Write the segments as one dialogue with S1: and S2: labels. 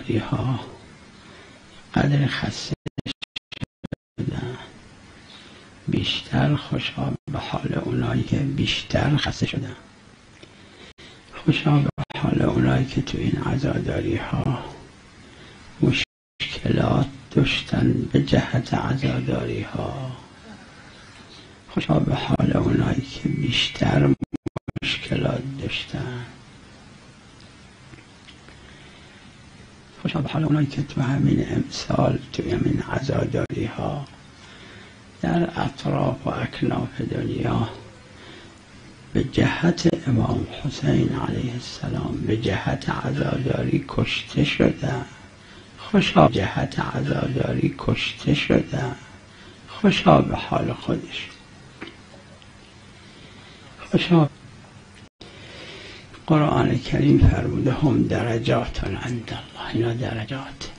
S1: عزاداری ها قدر خسته شدن، بیشتر خوشا به حال اونایی که بیشتر خسته شدن، خوشا به حال اونایی که تو این عزاداری ها مشکلات داشتن به جهت عزاداری ها، خوشا به حال اونایی که بیشتر مشکلات داشتن، خوشا به حال اونایی که تو همین امسال تو همین عزاداری ها در اطراف و اکناف دنیا به جهت امام حسین علیه السلام به جهت عزاداری کشته شدن. خوشا به جهت عزاداری کشته شدن، خوشا به حال خودش، خوشا. قرآن کریم فرموده هم درجات عند الله، اینا درجات.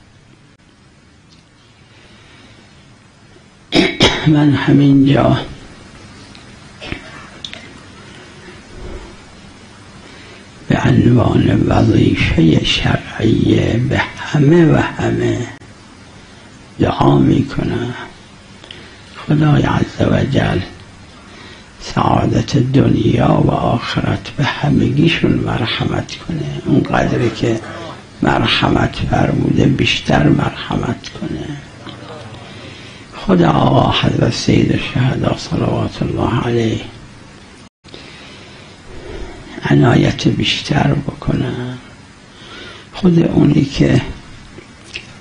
S1: من همینجا به عنوان وظیفه شرعیه به همه و همه دعا میکنم خدای عز و جل سعادت دنیا و آخرت به همگیشون مرحمت کنه، اون قدری که مرحمت فرموده بیشتر مرحمت کنه. خدا آقا حضرت سید الشهدا صلوات الله علیه عنایت بیشتر بکنن. خود اونی که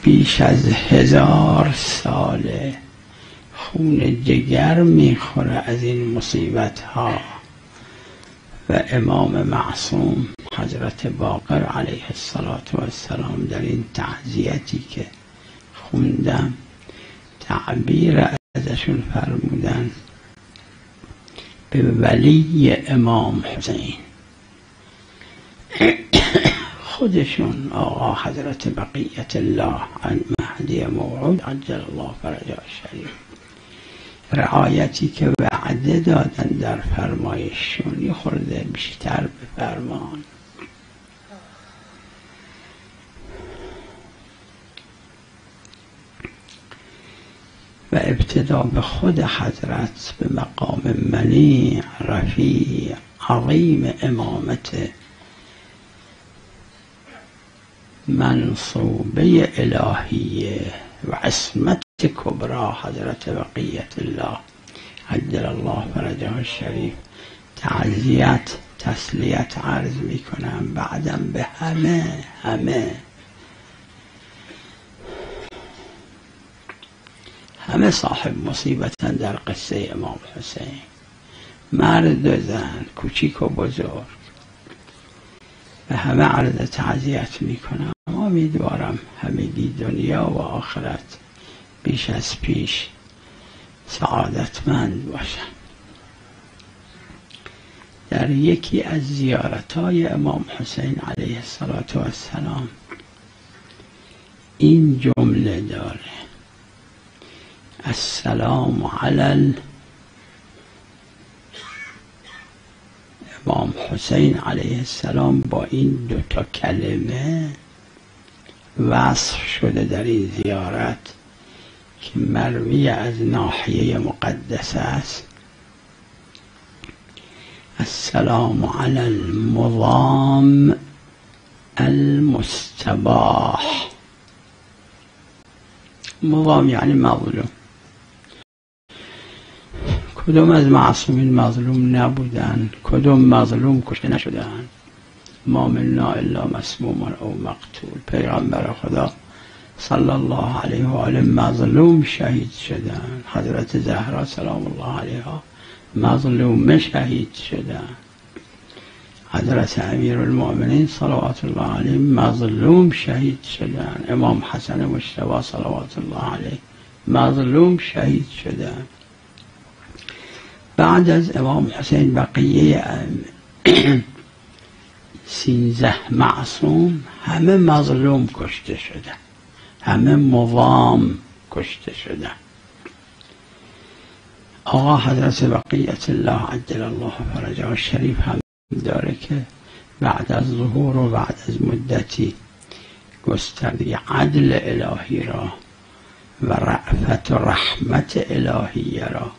S1: بیش از 1000 ساله خون جگر میخوره از این مصیبت ها و امام معصوم حضرت باقر علیه السلام در این تعزیتی که خوندم تعبیر ازشون فرمودن به ولی امام حسین، خودشون آقا حضرت بقیت الله المهدی موعود عجل الله فرجه الشریف رعایتی که وعده دادن در فرمایششون یه خورده بیشتر بفرمان. و ابتدا به خود حضرت به مقام منیع رفیع عظیم امامت منصوبه الهیه و عصمت کبرا حضرت بقیت الله عجل الله فرجه الشریف تعزیت تسلیت عرض می کنم. بعدم به همه صاحب مصیبتن در قصه امام حسین، مرد و زن، کوچیک و بزرگ، به همه عرض تعزیت می کنم. امیدوارم همگی دنیا و آخرت بیش از پیش سعادتمند باشم. در یکی از زیارتهای امام حسین علیه السلام این جمله داره: السلام علی امام حسین علیه السلام با این 2 کلمه وصف شده در این زیارت که مروی از ناحیه مقدس است. السلام علی المضام المستباح. مضام یعنی مظلوم. کدوم از معصومین مظلوم نبودن؟ کدوم مظلوم کشته نشدن؟ ما منا الا مسموم او مقتول. پیغمبر خدا صلی الله علیه و آله مظلوم شهید شدن. حضرت زهرا سلام الله علیها مظلوم شهید شدن. حضرت امیرالمؤمنین صلوات الله علیه مظلوم شهید شدن. امام حسن مجتبی صلوات الله علیه مظلوم شهید شدن. بعد از امام حسین بقیه 13 معصوم همه مظلوم کشته شدن، همه مظام کشته شدن. آقا حضرت بقیت الله عجل الله فرجه الشریف هم داره که بعد از ظهور و بعد از مدتی گسترده عدل الهی را و رأفت و رحمت الهی را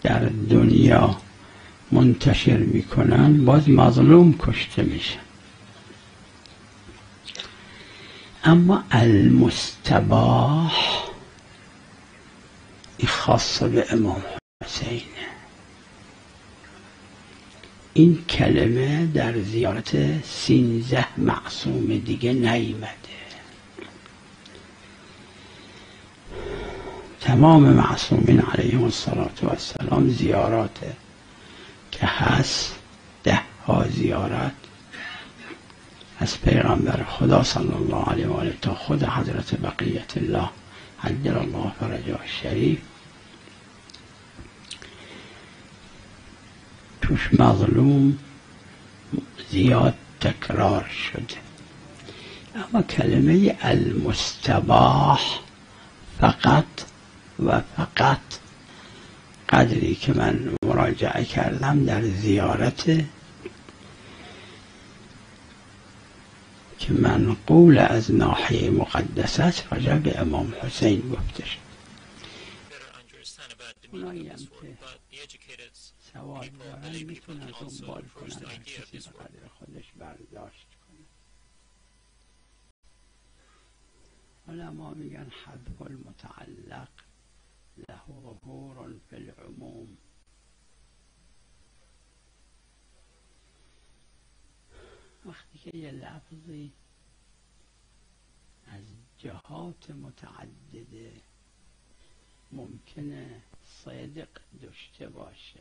S1: در دنیا منتشر میکنن، باز مظلوم کشته میشه. اما المستباح این خاص به امام حسینه. این کلمه در زیارت 13 معصوم دیگه نیامده. تمام معصومین علیهم السلام زیارات که هست 10 زیارت از پیغمبر خدا صلی الله علیه و آله تا خود حضرت بقیت الله عجل الله فرجه الشریف، توش مظلوم زیاد تکرار شده. اما کلمه المستباح فقط و فقط قدری که من مراجعه کردم در زیارت که منقول از ناحیه مقدسات راجع به امام حسین گفته شد. اونایی هم که سوال دارن میتونن دنبال کنن، هر کسی به قدر خودش برداشت کنه. علما میگن حذف المتعلق له ظهور فی العموم. وقتی که یه لفظی از جهات متعدده ممکنه صادق داشته باشه،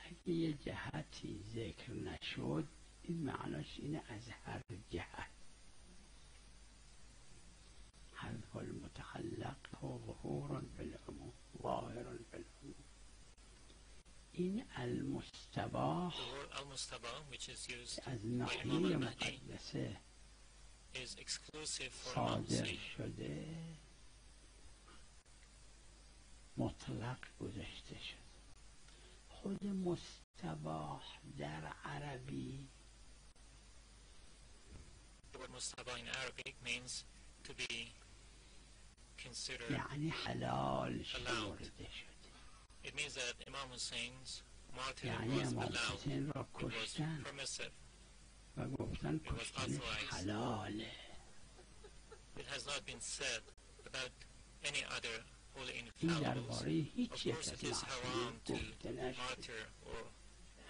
S1: اگه یه جهتی ذکر نشد این معناش اینه از هر جهت. حذف المتعلق هو ظهور بالعموم، ظاهر بالعموم. این المستباح از ناحیه مقدسه صادر شده مطلق گذاشته شد. خود مستباح در عربی یعنی حلال شمرده شده. یعنی امام حسین را کشتن و گفتن کشتنش حلاله. این درباره هیچ یک از معصومین گفته نشد.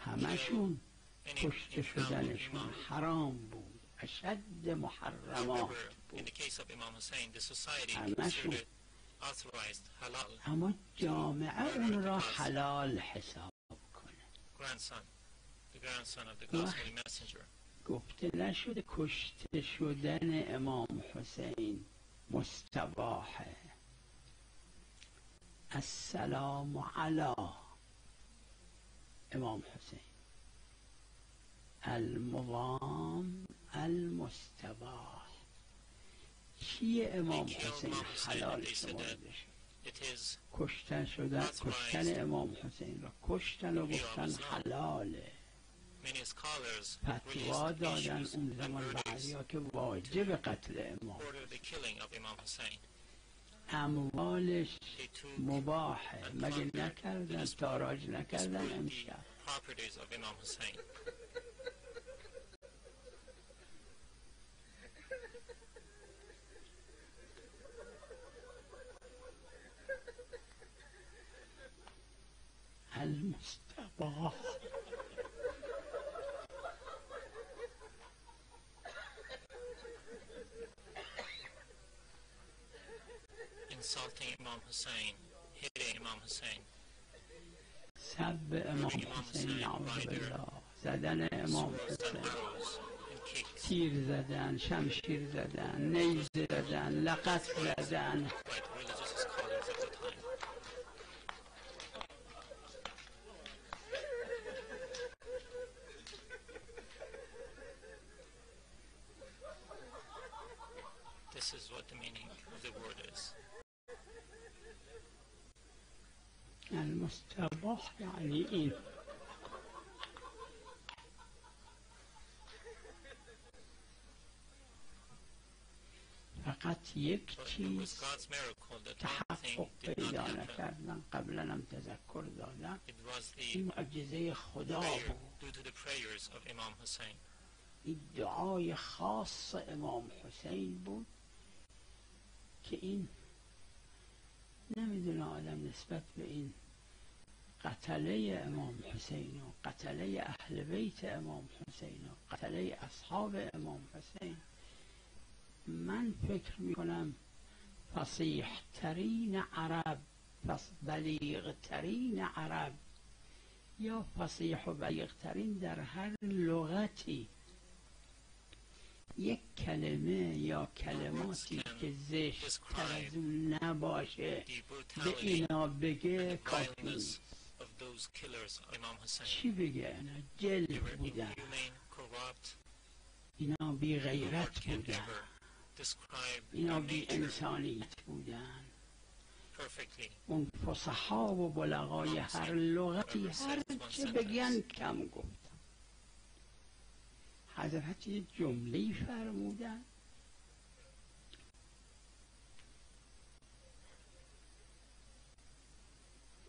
S1: همشون کشته شدنشون حرام بود، اشد محرمات بود همشون. اما جامعه اون را حلال حساب کنه. گفته نشده کشته شدن امام حسین مستباحه. السلام علی امام حسین المضام المستباح. کیه امام حسین حلال شمرده شد؟ کشتن امام حسین را کشتن و گفتن حلاله. فتوا دادن اون زمان بعضیا که واجب قتل امام، اموالش مباحه، مگه نکردن تاراج نکردن امشب؟ المستباح
S2: insulting Imam Hussein, hitting Imam Hussein.
S1: سب امام حسین نعوذ بالله، زدن امام حسین، تیر زدن، شمشیر زدن، نیزه زدن، لقط زدن.
S2: This is what the meaning of the word is.
S1: المستباح یعنی این. فقط یک
S2: But it was
S1: چیز
S2: God's miracle that one
S1: تحقق
S2: thing did not
S1: پیدا
S2: happen.
S1: نکردن، قبلا هم تذکر دادم،
S2: It was
S1: این
S2: the
S1: معجزه خدا
S2: prayer
S1: بود.
S2: due to the prayers of Imam Hussein.
S1: این دعای خاص امام حسین بود که این نمیدونه آدم نسبت به این قتله امام حسین و قتله اهل بیت امام حسین و قتله اصحاب امام حسین، من فکر میکنم فصیح ترین عرب، بلیغ ترین عرب یا فصیح و بلیغ ترین در هر لغتی، یک کلمه یا کلماتی که زشت تر از اون نباشه به اینا بگه کافی نیست. چی بگه؟ اینا جلد بودن، اینا بی غیرت بودن، اینا بی انسانیت بودن. اون فصحا و بلغای هر لغتی هر چه بگن کم گفتن. حضرت یه جمله‌ای فرمودن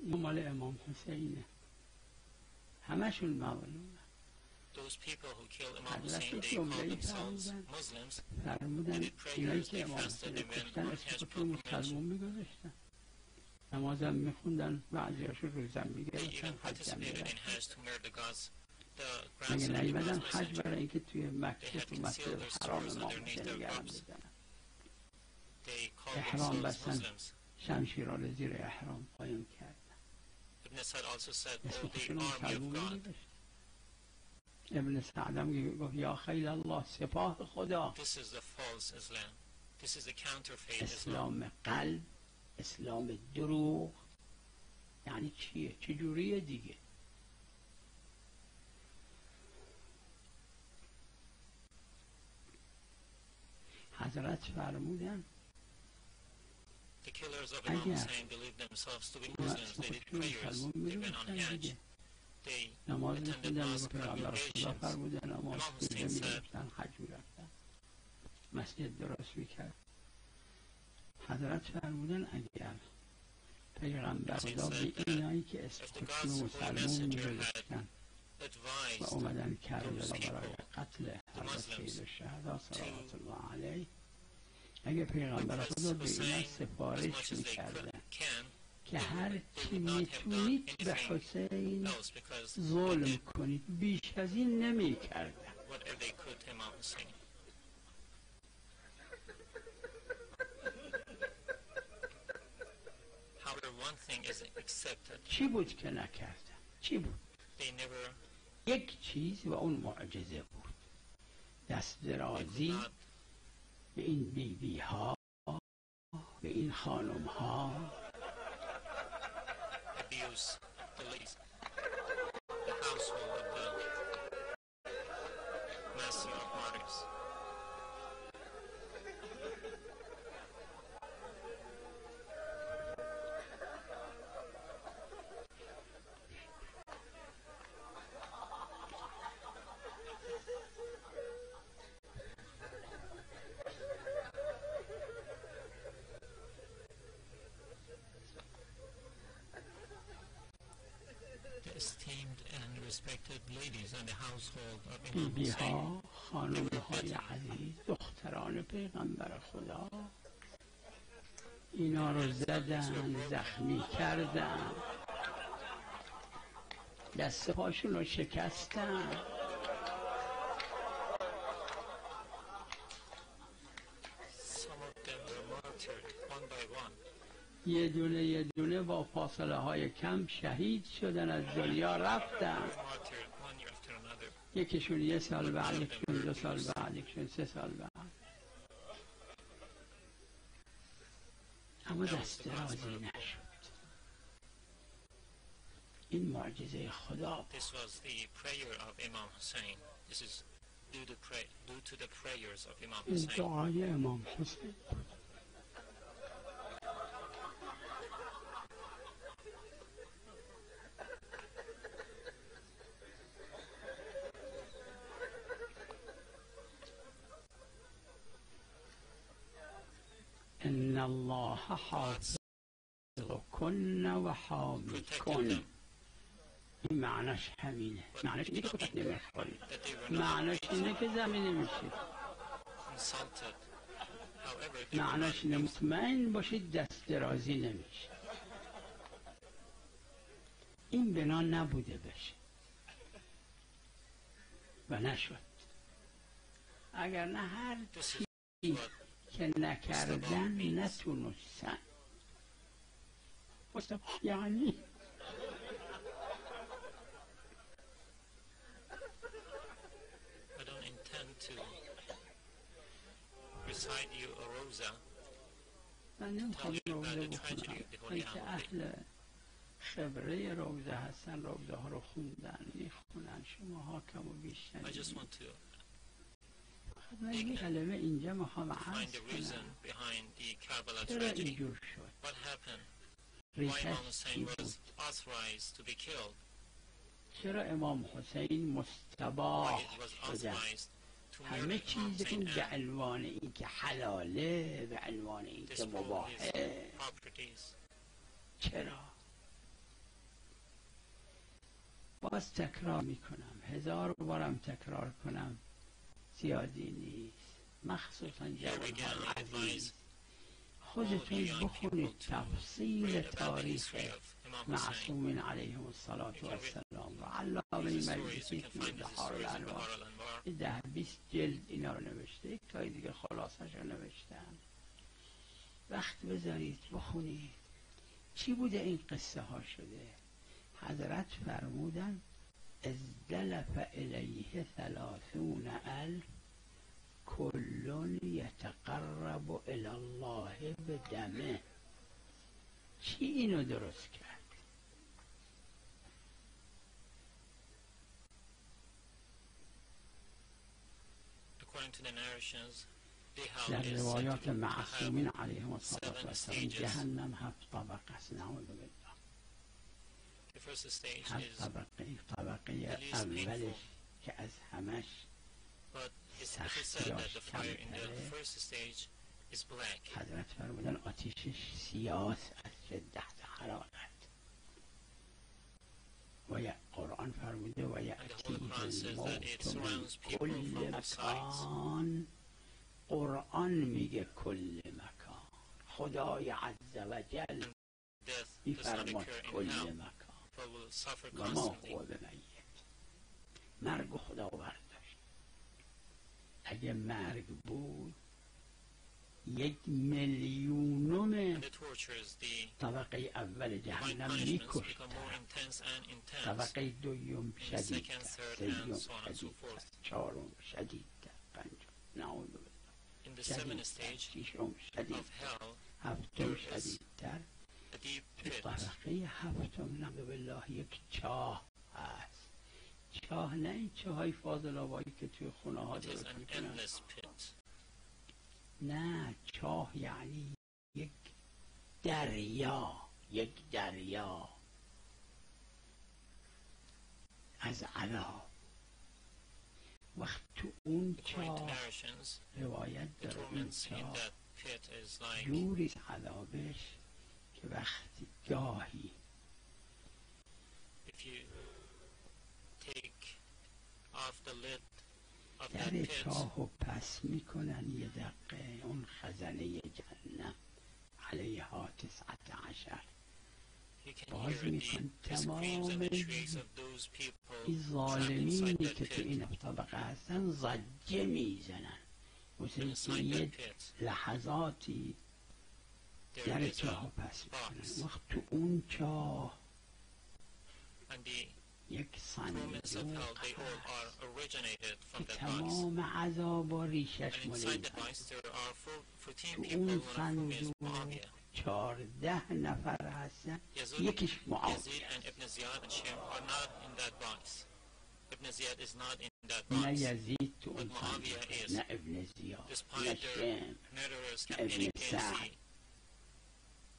S1: مال امام حسینه، همشون معلومه. حضرت جمله‌ای فرمودن اینایی که امام حسین کشتن اسمشون مسلمون میگذاشتن، نمازم میخوندن، بعضیاشون روزم میگرفتن، حجم میرفتن. مگه نیومدن حج برای اینکه توی مکه تو مسجد حرام امام حسین نگرم بزنن؟ احرام بستن، شمشیرها رو زیر احرام قایم کردن، اسمشون مسلمون میگذاشتن. ابن سعدم گفت یا خیل الله، سپاه خدا. اسلام قلب، اسلام دروغ یعنی چیه؟ چجوریه دیگه؟ حضرت فرمودن
S2: The killers of Imam Hussein believed themselves to be Muslims. They did prayers. They went on Hajj. They attended mosque congregations. Imam Hussein said,
S1: مسجد درست میکرد. حضرت فرمودن اگر پیغمبر خدا به اینایی که اسمشون مسلمون میگذاشتن و اومدن کربلا برای قتل حضرت سید الشهدا صلوات الله علیه، اگه پیغمبر خدا به اینا سفارش میکردن که هر چی میتونید به حسین ظلم کنید، بیش از این نمیکردن. چی بود که نکردن؟ چی بود؟ یک چیز و اون معجزه بود، دست درازی به این بیبی ها، به این خانم ها. بیبی ها، خانم های عزیز، دختران پیغمبر خدا، اینا رو زدن، زخمی کردن، دست پاشون رو شکستن. یه دونه یه دونه با فاصله های کم شهید شدن، از دنیا رفتن. یکیشون 1 سال بعد، یکیشون 2 سال بعد، یکیشون 3 سال بعد. اما دست درازی نشد. این معجزه خدا بود. این دعای امام حسین بود. الله حافظ کن و حامی کن. این معناش همینه. معناش اینه که کتک نمیخوری، معناش اینه که زمین نمیشید، معناش اینه مطمئن باشید دست درازی نمیشه. این بنا نبوده بشه و نشد. اگر نه هر چی که نکردن نتونستن. یعنی
S2: I don't intend to recite you a rosa.
S1: من نمیخوام روزه بخونم. این که اهل خبره روزه هستن روزه ها رو خوندن میخونن، شما ها کم و بیشتر.
S2: I just want to
S1: من یه کلمه اینجا میخوام
S2: find
S1: عرض
S2: the reason
S1: کنم.
S2: behind the Karbala
S1: چرا
S2: tragedy.
S1: اینجور شد؟
S2: What happened? Why
S1: ریشش
S2: Imam
S1: چی
S2: Hussein
S1: بود؟
S2: was authorized to be killed?
S1: چرا امام حسین
S2: Why
S1: مستباح
S2: it was
S1: شدن؟
S2: authorized to
S1: همه
S2: murder Imam
S1: چیزتون
S2: Hussein
S1: به
S2: and
S1: عنوان این که حلاله، به عنوان این که
S2: destroy his
S1: مباحه.
S2: properties.
S1: چرا؟ باز تکرار میکنم، 1000 بارم تکرار کنم زیادی نیست، مخصوصا
S2: Here
S1: جوانان
S2: again, I
S1: عزیز.
S2: advise
S1: خودتون بخونید تفصیل
S2: read about the
S1: تاریخ
S2: history of Imam Hussein.
S1: معصومین علیهم الصلاة و السلام و علامه
S2: The stories, you
S1: مجلسی
S2: can
S1: توی
S2: find the
S1: بحار
S2: stories in
S1: الانوار
S2: Bahar al-Anwar.
S1: 10-20 جلد اینا رو نوشته، یک تای دیگه خلاصش رو نوشتن. وقت بذارید بخونید چی بوده این قصه ها شده. حضرت فرمودن ازدلف الیه 30,000 کلون یتقرب الی الله بدمه. چی اینو درست کرد؟
S2: According to the narrations, they
S1: در
S2: have is said
S1: روایات
S2: to
S1: معصومین
S2: have
S1: علیهم الصلاة
S2: 7
S1: والسلام
S2: stages.
S1: جهنم 7 طبقه است. نعوذ بالله.
S2: The first stage
S1: 7
S2: is,
S1: طبقه اولش که از همش
S2: but it is said that the fire in the first stage is black.
S1: حضرت فرمودن آتیشش سیاست از شدت حرارت. و قرآن فرموده و یأتیه الموت من کل مکان. قرآن میگه کل مکان، خدای عز و جل
S2: Death does not
S1: میفرماد
S2: occur in
S1: کل
S2: hell,
S1: مکان.
S2: but will suffer
S1: و ما
S2: constantly.
S1: هو بمیت. مرگ خدا برداشت. اگه مرگ بود 1,000,000
S2: And the tortures, the
S1: طبقه اول
S2: divine
S1: جهنم
S2: punishments
S1: میکشت.
S2: become more intense and intense.
S1: طبقه دوم
S2: second,
S1: شدیدتر،
S2: third,
S1: سوم
S2: and so on and so
S1: شدیدتر،
S2: forth.
S1: چهارم شدیدتر، پنجم نعوذ بالله
S2: In the seventh
S1: شدیدتر،
S2: stage
S1: ششم
S2: of
S1: شدیدتر،
S2: hell,
S1: هفتم
S2: there is
S1: شدیدتر.
S2: a deep
S1: تو
S2: pit.
S1: طبقه هفتم نعوذ بالله یک چاه هست. چاه نه این چاهای فاضل آبایی که توی خونه ها
S2: It is
S1: درست
S2: an
S1: میکنن،
S2: endless pit.
S1: نه چاه یعنی یک دریا، یک دریا از عذاب. وقت تو اون
S2: According to
S1: چاه
S2: narrations,
S1: روایت
S2: the
S1: داره این
S2: torments in
S1: چاه
S2: that pit is like
S1: جوری عذابش که وقتی گاهی
S2: if you take off the lid of that
S1: در
S2: pit,
S1: چاهو پس میکنن یه دقیقه، اون خزنه جهنم علیها 19
S2: you can
S1: باز
S2: hear
S1: میکن
S2: the screams and
S1: تمام
S2: the shrieks of those people
S1: این
S2: trapped
S1: ظالمینی
S2: inside that
S1: که تو
S2: pit.
S1: این طبقه هستن زجه میزنن، مثل اینکه
S2: Inside
S1: یه
S2: that pit,
S1: لحظاتی
S2: there
S1: در
S2: is
S1: چاه
S2: a
S1: پس میکنن.
S2: box,
S1: وقت تو اون چاه
S2: and the
S1: یک
S2: torments of
S1: صندوق
S2: hell, they all
S1: هست
S2: are originated
S1: که
S2: from that box.
S1: تمام عذاب و ریشش
S2: And
S1: مال
S2: inside
S1: این
S2: that box,
S1: صندوق.
S2: there are 14
S1: تو
S2: people,
S1: اون
S2: one of whom is
S1: صندوق
S2: Muawiyah.
S1: 14 نفر هستن،
S2: Yazid,
S1: یکیش
S2: Yazid
S1: معاویه
S2: and Ibn Ziyad and Shim are not in that box. Ibn Ziyad is not in that
S1: نه
S2: box.
S1: یزید تو
S2: But
S1: اون
S2: Muawiyah
S1: صندوق،
S2: is.
S1: نه ابن زیاد، نه
S2: Despite their
S1: شم،
S2: murderous
S1: نه
S2: campaigning
S1: ابن
S2: against
S1: سعد.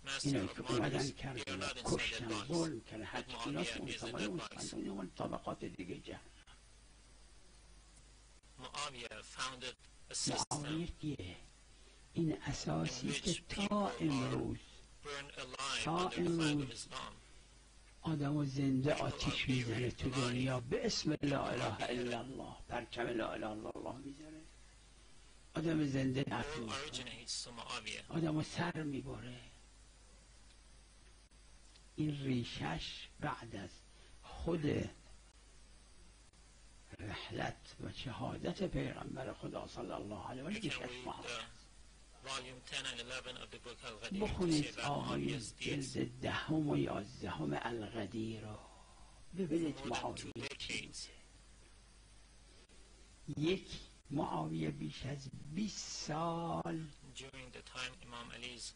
S2: the master
S1: اینایی
S2: of
S1: که اومدن
S2: martyrs, they are
S1: کردن
S2: not inside that
S1: کشتن
S2: box.
S1: ظلم کردن، هر
S2: But
S1: اینا تو اون
S2: Muawiyah is in
S1: طبقه،
S2: that
S1: اون
S2: box.
S1: صندوق، اون طبقات دیگه جهنم.
S2: Muawiyah founded a system
S1: معاویه کیه؟ این
S2: in
S1: اساسی که
S2: which
S1: تا
S2: people are
S1: امروز
S2: burned alive
S1: تا
S2: under the flag of
S1: امروز
S2: Islam.
S1: آدم زنده آتیش میزنه تو دنیا به اسم لا اله الا الله، پرچم لا اله الا الله میزنه، آدم زنده
S2: All
S1: دفن میکنه،
S2: originates to Muawiyah.
S1: آدم سر میبره. این ریشش بعد از خود رحلت و شهادت پیغمبر خدا صلی الله علیه و
S2: You
S1: آله
S2: can
S1: ریشش
S2: read
S1: محاویه.
S2: volume 10 and 11 of the book Al-Ghadir to see
S1: بخونید
S2: about
S1: آقای
S2: Muawiyah's deeds.
S1: جلد 10 و 11 الغدیر رو
S2: For
S1: ببینید
S2: more than 2
S1: معاویه چی
S2: decades,
S1: بوده. یک معاویه بیش از 20 سال
S2: during the time Imam Ali's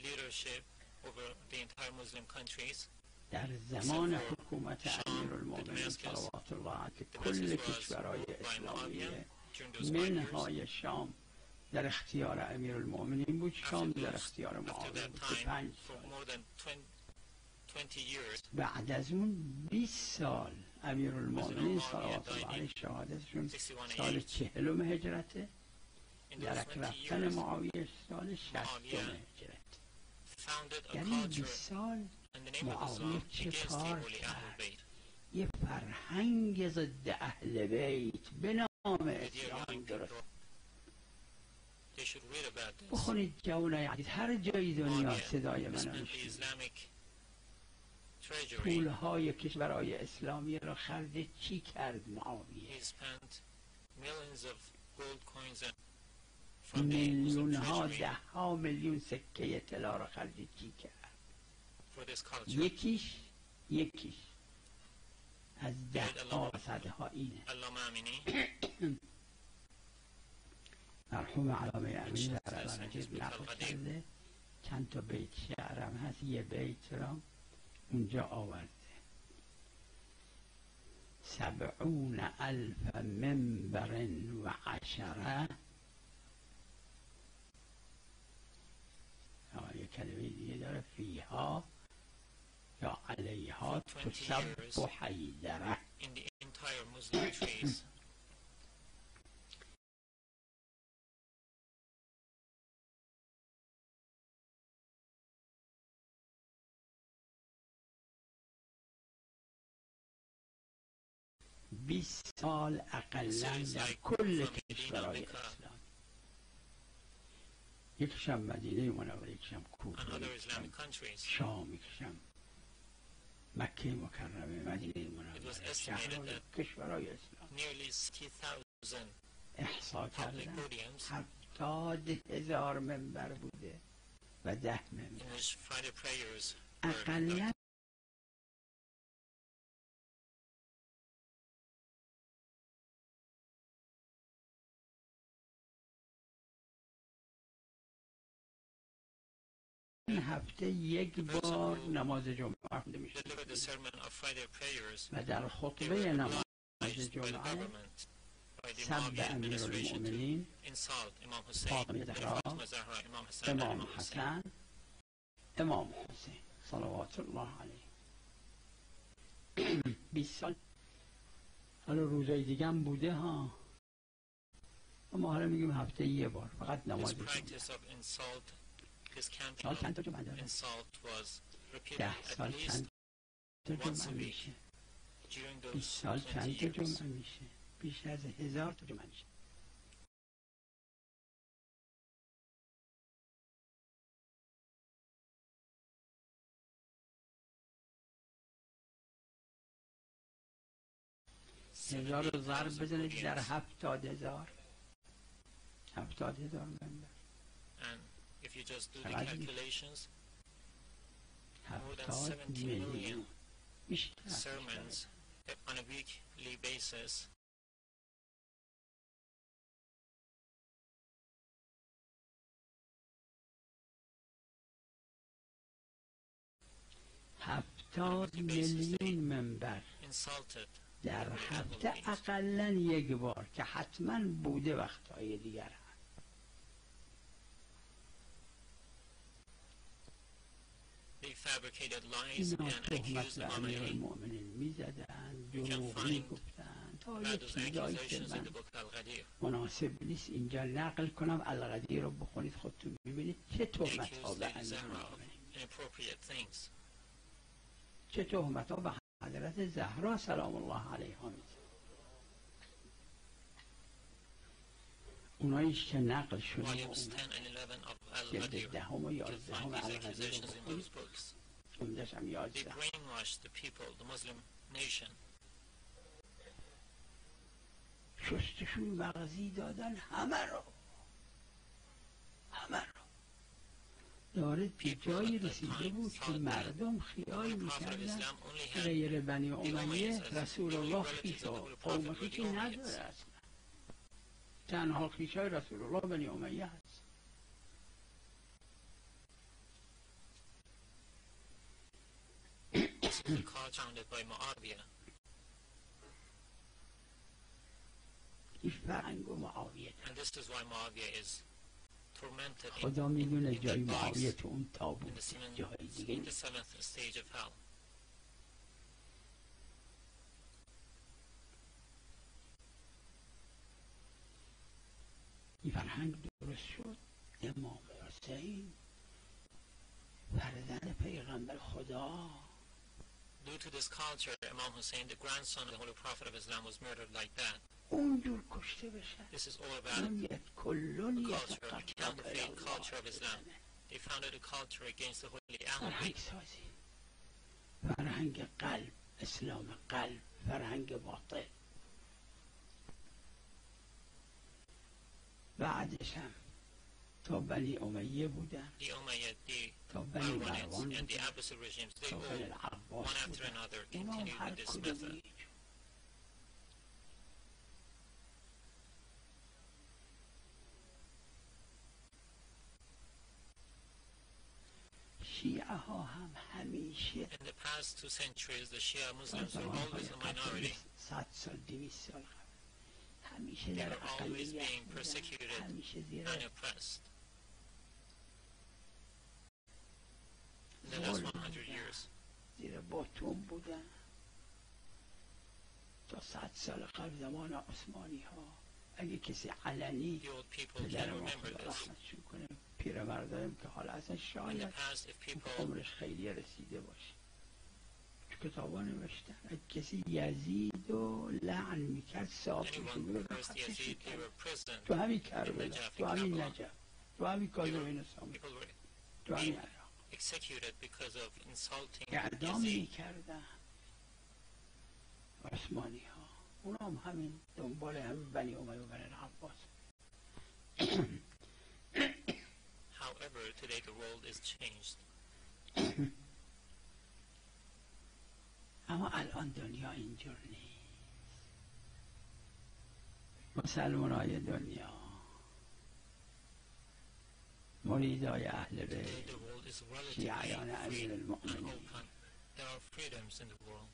S2: leadership over the entire Muslim countries,
S1: در زمان حکومت امیرالمومنین صلوات الله علیه که
S2: the
S1: کل
S2: message was
S1: کشورهای
S2: ruled by
S1: اسلامیه
S2: Muawiyah during those 5 years.
S1: منهای شام در اختیار امیرالمومنین بود، شام در اختیار
S2: After
S1: معاویه
S2: that
S1: بود که
S2: time,
S1: 5
S2: for
S1: سال.
S2: more than 20 years,
S1: بعد از اون 20 سال امیرالمومنین صلوات الله علیه شهادتشون
S2: 61
S1: سال 40 هجرته،
S2: in
S1: در
S2: those 20
S1: رفتن
S2: years,
S1: معاویه سال 60 هجرت.
S2: founded a
S1: در این 20
S2: culture
S1: سال
S2: in the name of
S1: معاویه
S2: Islam
S1: چه
S2: against the
S1: کار
S2: holy Ahlul
S1: کرد؟
S2: Bayt.
S1: یه فرهنگ ضد اهل بیت به نام
S2: The dear
S1: اسلام
S2: young
S1: درست.
S2: people, they should read about this.
S1: بخونید جوانای عزیز، هر جای دنیا صدای منو
S2: spent the
S1: میشنید.
S2: Islamic treasury.
S1: پولهای کشورهای اسلامی را خرج چی کرد معاویه؟
S2: He spent millions of gold coins and from the
S1: میلیون
S2: Muslim
S1: ها،
S2: treasury
S1: 10 ها میلیون سکه طلا را خرج چی کرد؟
S2: for this culture.
S1: یکیش از 10 ها و 100 ها اینه.
S2: Allama Amini
S1: مرحوم علامه امینی در علامجید نقل کرده، چند تا بیت شعرم هست، یه بیت را اونجا آورده: 70,000 منبر و 10 یه کلمه دیگه داره، فیها یا علیها تصب حیدره.
S2: in the entire Muslim trees.
S1: 20 سال اقلا در کل کشورهای اسلام، یکیشم مدینه منوره، یکیشم کوفه،
S2: and other
S1: یکیشم
S2: Islamic countries.
S1: شام، یکیشم مکه مکرمه، مدینه
S2: It was
S1: منوره،
S2: estimated
S1: شهرهای
S2: that
S1: کشورهای اسلام
S2: nearly 60,000
S1: احصا
S2: public
S1: کردن.
S2: podiums
S1: 70,000 منبر بوده و 10
S2: in
S1: منبر.
S2: which Friday prayers were
S1: اقلا هفته یک بار نماز جمعه خونده میشه
S2: delivered the sermon of Friday prayers.
S1: و در
S2: They
S1: خطبه
S2: were
S1: نماز
S2: obliged by the
S1: جمعه
S2: government, by the
S1: سب
S2: Muawiyah administration
S1: امیرالمومنین
S2: to insult Imam Hussein,
S1: فاطمه زهرا،
S2: Fatima Zahra, Imam Hassan, and
S1: امام
S2: Imam Hussein.
S1: حسن، امام حسین صلوات الله علیه. 20 سال. حالا روزای دیگه هم بوده ها، اما حالا میگیم هفته یه بار فقط
S2: This
S1: نماز جمعه.
S2: practice of insult, this campaign
S1: سال چند تا
S2: of
S1: جمعه داره؟
S2: insult was repeated
S1: 10
S2: at
S1: سال
S2: least
S1: چند تا
S2: once a
S1: جمعه
S2: week
S1: میشه؟
S2: during
S1: 20
S2: those
S1: سال
S2: 20
S1: چند تا
S2: years.
S1: جمعه میشه؟ بیش از 1000 تا جمعه میشه. هزار رو ضرب بزنید در 70,000 منبر.
S2: And if you just do the
S1: چقدر
S2: calculations, more than
S1: 70
S2: 70
S1: میلیون
S2: million
S1: بیشتر.
S2: sermons on a weekly basis.
S1: هفتاد میلیون منبر
S2: Insulted
S1: در
S2: the
S1: هفته
S2: Ahlul Bayt.
S1: اقلا یک بار که حتما بوده وقتهای دیگر هم.
S2: They fabricated lies
S1: اینا
S2: and
S1: تهمت
S2: accused
S1: به
S2: Imam Ali.
S1: امیرالمومنین میزدن، دروغ میگفتن، تا یه
S2: About those
S1: چیزایی که
S2: accusations in
S1: من
S2: the book Al-Ghadir.
S1: مناسب نیست اینجا نقل کنم. القدیر رو بخونید خودتون ببینید چه تهمت ها به چه تهمت ها به حضرت زهرا سلام الله علیها میزن. اوناییش که نقل شده جلد 10 و 11 القدیر رو بخونید اونجاش هم 11. شستشون مغزی دادن همه رو داره به جایی رسیده بود که مردم خیال میکردن غیر بنی امیه رسول الله خیش و قوم خیشی نداره اصلا. تنها خیشای رسول الله بنی امیه هست. این فرهنگ و معاویه خدا میدونه جای معاویه تو اون تابوت جای دیگه نیست. این فرهنگ درست شد. امام حسین فرزند پیغمبر خدا.
S2: Due to this culture, Imam Hussein, the grandson of the Holy Prophet of Islam, was murdered like that.
S1: اونجور کشته بشه.
S2: This is all about the counterfeit culture of Islam. They founded a culture against the Holy Ahmad.
S1: فرهنگ قلب، اسلام قلب، فرهنگ باطل. بعدش هم تا بنی امیه بودن، تا بنی مروان بودن، تا بنی العباس بودن. امام هر کدومی شیعه ها هم همیشه
S2: In the past 2 centuries, the Shia Muslims were always a minority.
S1: 100 سال 200 سال همیشه
S2: They
S1: در
S2: were always
S1: اقلیت
S2: being
S1: بودن،
S2: persecuted
S1: همیشه زیر
S2: and oppressed. In the last 100 years,
S1: زیر باتون بودن. تا 100 سال قبل زمان عثمانی ها اگه کسی علنی
S2: the old people
S1: پدر
S2: can
S1: ما
S2: remember
S1: خدا
S2: this.
S1: رحمتشون کنه پیرمردایم که حالا اصلا
S2: In the
S1: شاید
S2: past, if people
S1: عمرش خیلی رسیده باشه تو کتابا نوشتن اگه کسی یزید و لعن میکرد صاف
S2: anyone
S1: میشد
S2: cursed Yazid, they were imprisoned.
S1: تو همین
S2: in
S1: کربلا،
S2: Najaf,
S1: تو
S2: in
S1: همین
S2: Karbala.
S1: نجف، تو همین کاظمین سامی،
S2: People were
S1: تو همین
S2: being
S1: عراق
S2: executed because of insulting
S1: اعدام
S2: Yazid.
S1: میکردن عثمانی ها. اونا هم همین دنبال همین بنی امیه و بنی العباس.
S2: However, today the world is changed.
S1: اما الان دنیا اینجور نیست. مسلمانای دنیا مریدای اهل
S2: Today
S1: بیت
S2: the world is relatively
S1: شیعیان
S2: free
S1: امیر
S2: and
S1: المؤمنین
S2: open. There are freedoms in the world.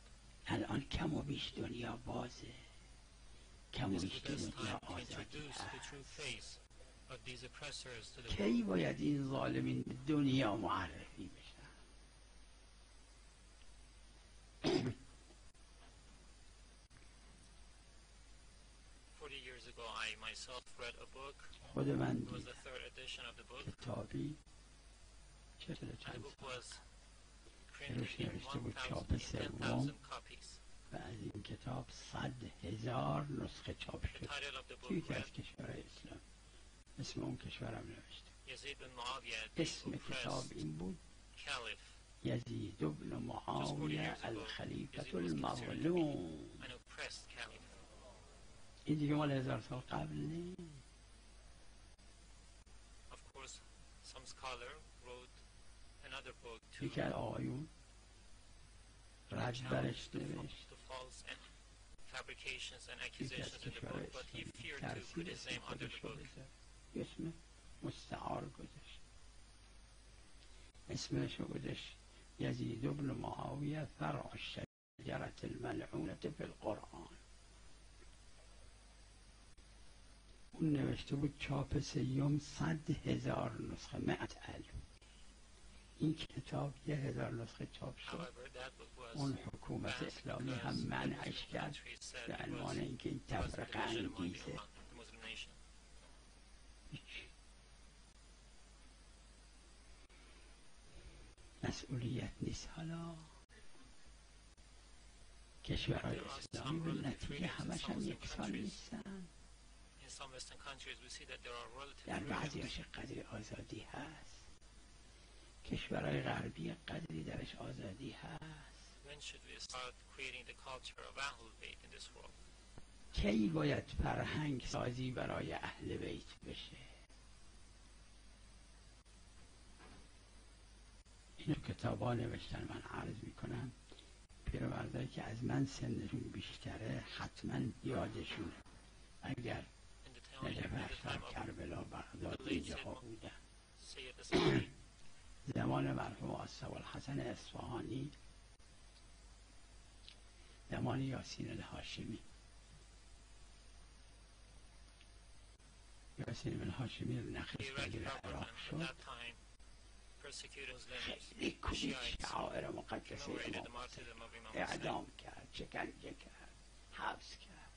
S1: الان کم و بیش دنیا بازه، کم و
S2: This is
S1: بیش
S2: the best
S1: دنیا
S2: time to
S1: آزادی
S2: introduce the
S1: هست.
S2: true face of these oppressors to the
S1: کی
S2: world.
S1: باید این ظالمین دنیا معرفی بشن؟
S2: 40 years ago, I myself read a book.
S1: خود من
S2: It was
S1: دیدم
S2: the 3rd edition of the book.
S1: کتابی چهل
S2: And the
S1: چند
S2: book
S1: سال
S2: was printed in
S1: نوشته بود
S2: 10,000
S1: چاپ سوم
S2: copies.
S1: و از این کتاب 100,000 نسخه چاپ
S2: The
S1: شد
S2: title of the
S1: توی
S2: book
S1: یکی از
S2: read
S1: کشورهای اسلام. اسم اون کشورم نوشته.
S2: Yazid bin Muawiyah, the
S1: اسم کتاب
S2: oppressed
S1: این بود
S2: caliph,
S1: یزید بن معاویه الخلیفة المظلوم.
S2: an oppressed caliph.
S1: این دیگه مال 1000 سال قبل نیست.
S2: Of course, some scholar wrote another book to
S1: یکی از آقایون رد برش
S2: challenge
S1: نوشت
S2: the false and fabrications and
S1: یکی از
S2: accusations in the
S1: کشورهای
S2: book, but he
S1: اسلامی
S2: feared to
S1: ترسید
S2: put his
S1: اسم
S2: name under
S1: خودش
S2: the
S1: رو
S2: book.
S1: بذاره، اسم مستعار گذاشت. اسمش رو گذاشت یزید بن معاویه فرع الشجرة الملعونة في القرآن. اون نوشته بود چاپ سیوم 100,000 نسخه 100,000. این کتاب 1000 نسخه چاپ شد.
S2: However, that book was
S1: اون حکومت
S2: banned
S1: اسلامی
S2: because
S1: هم
S2: the
S1: منعش
S2: Muslim
S1: کرد
S2: countries said
S1: به
S2: it
S1: عنوان اینکه این
S2: was a
S1: تفرقه
S2: division among
S1: انگیزه
S2: the Muslim nations.
S1: مسئولیت نیست. حالا کشورهای اسلامی به نتیجه همش هم یکسان نیستن. در بعضیاش قدری آزادی هست، کشورهای غربی قدری درش آزادی هست. کی باید فرهنگ سازی برای اهل بیت بشه؟ اینو کتابا نوشتن. من عرض میکنم پیرمردایی که از من سنشون بیشتره حتما یادشونه، اگر نجف اشرف، کربلا، بغداد اینجاها بودن. زمان مرحوم آصف الحسن اصفهانی، زمان یاسین الهاشمی. یاسین الهاشمی نخست وزیر عراق شد، خیلی کوبید شعائر مقدسه امام حسین، اعدام کرد، شکنجه کرد، حبس کرد.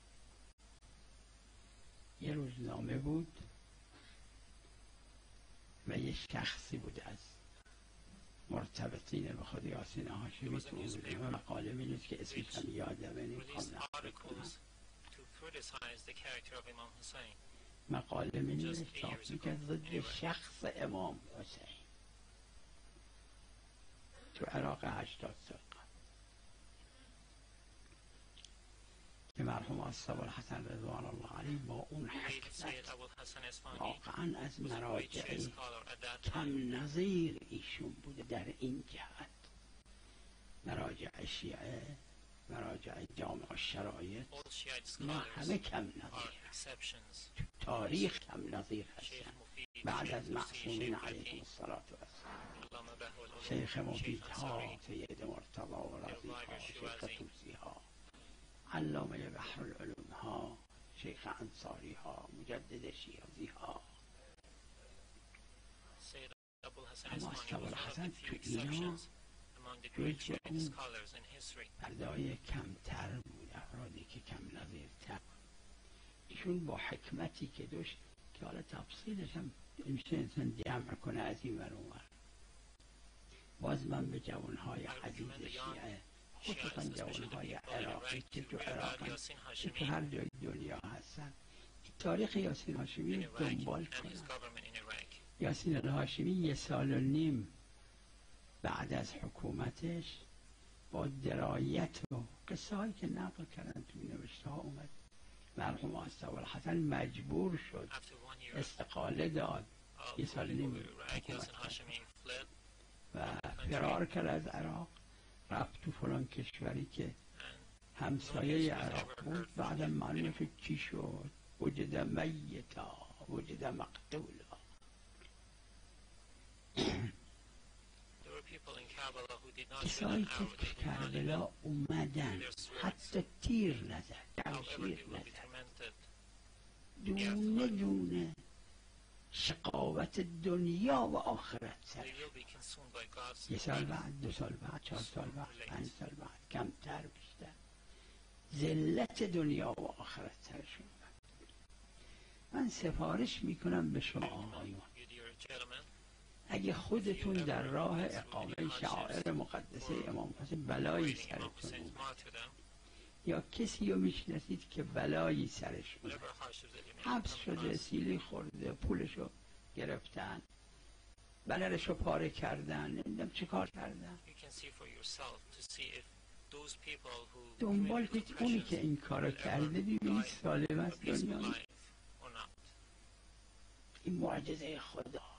S1: یه روزنامه بود و یه شخصی بود از مرتبطین به خود یاسین هاشمی تو اون روزنامه مقاله می‌نوشت که اسمش هم یادمه، نمی‌خوام نقل کنم. مقاله می‌نوشت چاپ می‌کرد ضد شخص امام حسین تو عراق 80 سال قبل، که مرحوم آصف الحسن رضوان الله علیه با اون حکمت واقعا از مراجع کم نظیر ایشون بوده در این جهت. مراجع شیعه، مراجع جامع الشرایط، ما همه کم نظیر هستن، تو تاریخ کم نظیر هستن بعد از معصومین علیهم الصلاة و السلام. شیخ مفیدها، سید مرتضی و رازی ها، شیخ طوسی ها، علامه بحر العلوم ها، شیخ انصاری ها، مجدد شیرازی ها. اما ابوالحسن تو اینا جز اون فردای کمتر بود، افرادی که کم نظیرتر. ایشون با حکمتی که داشت که حالا تفصیلش هم میشه انسان جمع کنه از این ور اون ور. باز من به جوانهای عزیز شیعه، خصوصا جوانهای عراقی که تو عراقن، که تو هر جای دنیا هستن، تاریخ یاسین هاشمی رو دنبال کنن. یاسین الهاشمی 1.5 سال بعد از حکومتش با درایت و قصه هایی که نقل کردن توی نوشته ها اومد، مرحوم آصف الحسن مجبور شد استقاله داد، 1.5 سال حکومت کرد و فرار کرد از عراق، رفت تو فلان کشوری که همسایه عراق بود. بعدم معلومه که چی شد، وجد میتا وجد مقتولا. کسایی که کربلا اومدن حتی تیر نزد، شمشیر نزد، دونه دونه شقاوت دنیا و آخرت سر 1 سال بعد، 2 سال بعد، 4 سال بعد، 5 سال بعد، کمتر بیشتر ذلت دنیا و آخرت سرشون. من سفارش میکنم به شما آقایون، اگه خودتون در راه اقامه شعائر مقدسه امام حسین بلایی سرتون اومد، یا کسی رو میشناسید که بلایی سرش اومد، حبس شده، سیلی خورده، پولشو گرفتن، بدنشو پاره کردن، نمیدونم چه کار کردن، دنبال کنید اونی که این کارو کرده ببینید سالم است دنیا. این معجزه خداست.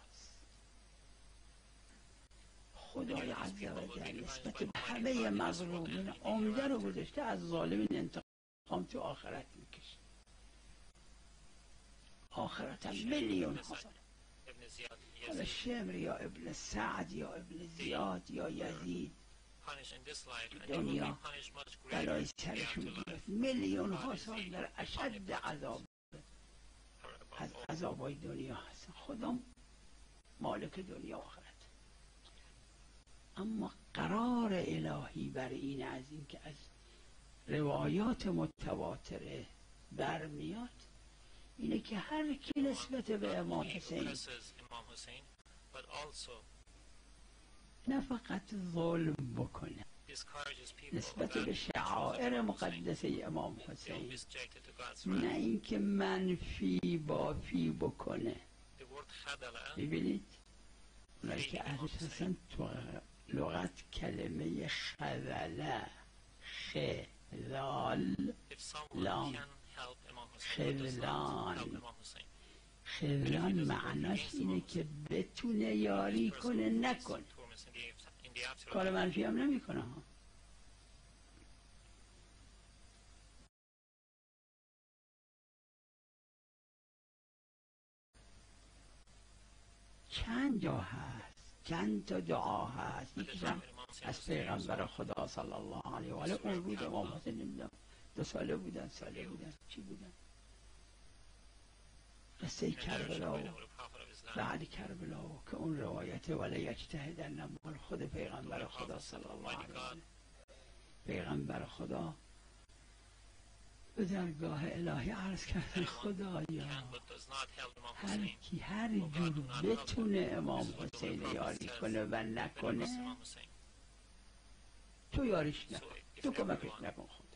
S1: خدای عز و جل نسبت به همه مظلومین عمده رو گذاشته، از ظالمین انتقام تو آخرت میکشه. آخرت هم میلیون ها سال، حالا شمر یا ابن سعد یا ابن زیاد یا یزید دنیا بلای سرشون بیاد، میلیون ها سال در اشد عذاب از عذابای دنیا هستن. خدا مالک دنیا آخرت. اما قرار الهی بر این از این که از روایات متواتره برمیاد اینه که هر کی نسبت به امام حسین نه فقط ظلم بکنه نسبت به شعائر مقدسه امام حسین، نه اینکه منفی بافی بکنه. ببینید اونایی که اهلش هستن تو لغت کلمه خذله، خذال، لام، خذلان معناش اینه که بتونه یاری کنه نکنه، کار منفی هم نمی کنه ها. چند جا هست، چند تا دعا هست، یکیشم از پیغمبر خدا صلی الله علیه و آله. اون روز امام حسین نمیدونم 2 ساله بودن، چی بودن، قصه کربلا و بعد کربلا که اون روایت ولی یجتهدن مال خود پیغمبر خدا صلی الله علیه و آله. پیغمبر خدا به درگاه الهی عرض کردن خدایا هر جور بتونه امام حسین یاری کنه و نکنه تو یاریش نکن، تو کمکش نکن، خدا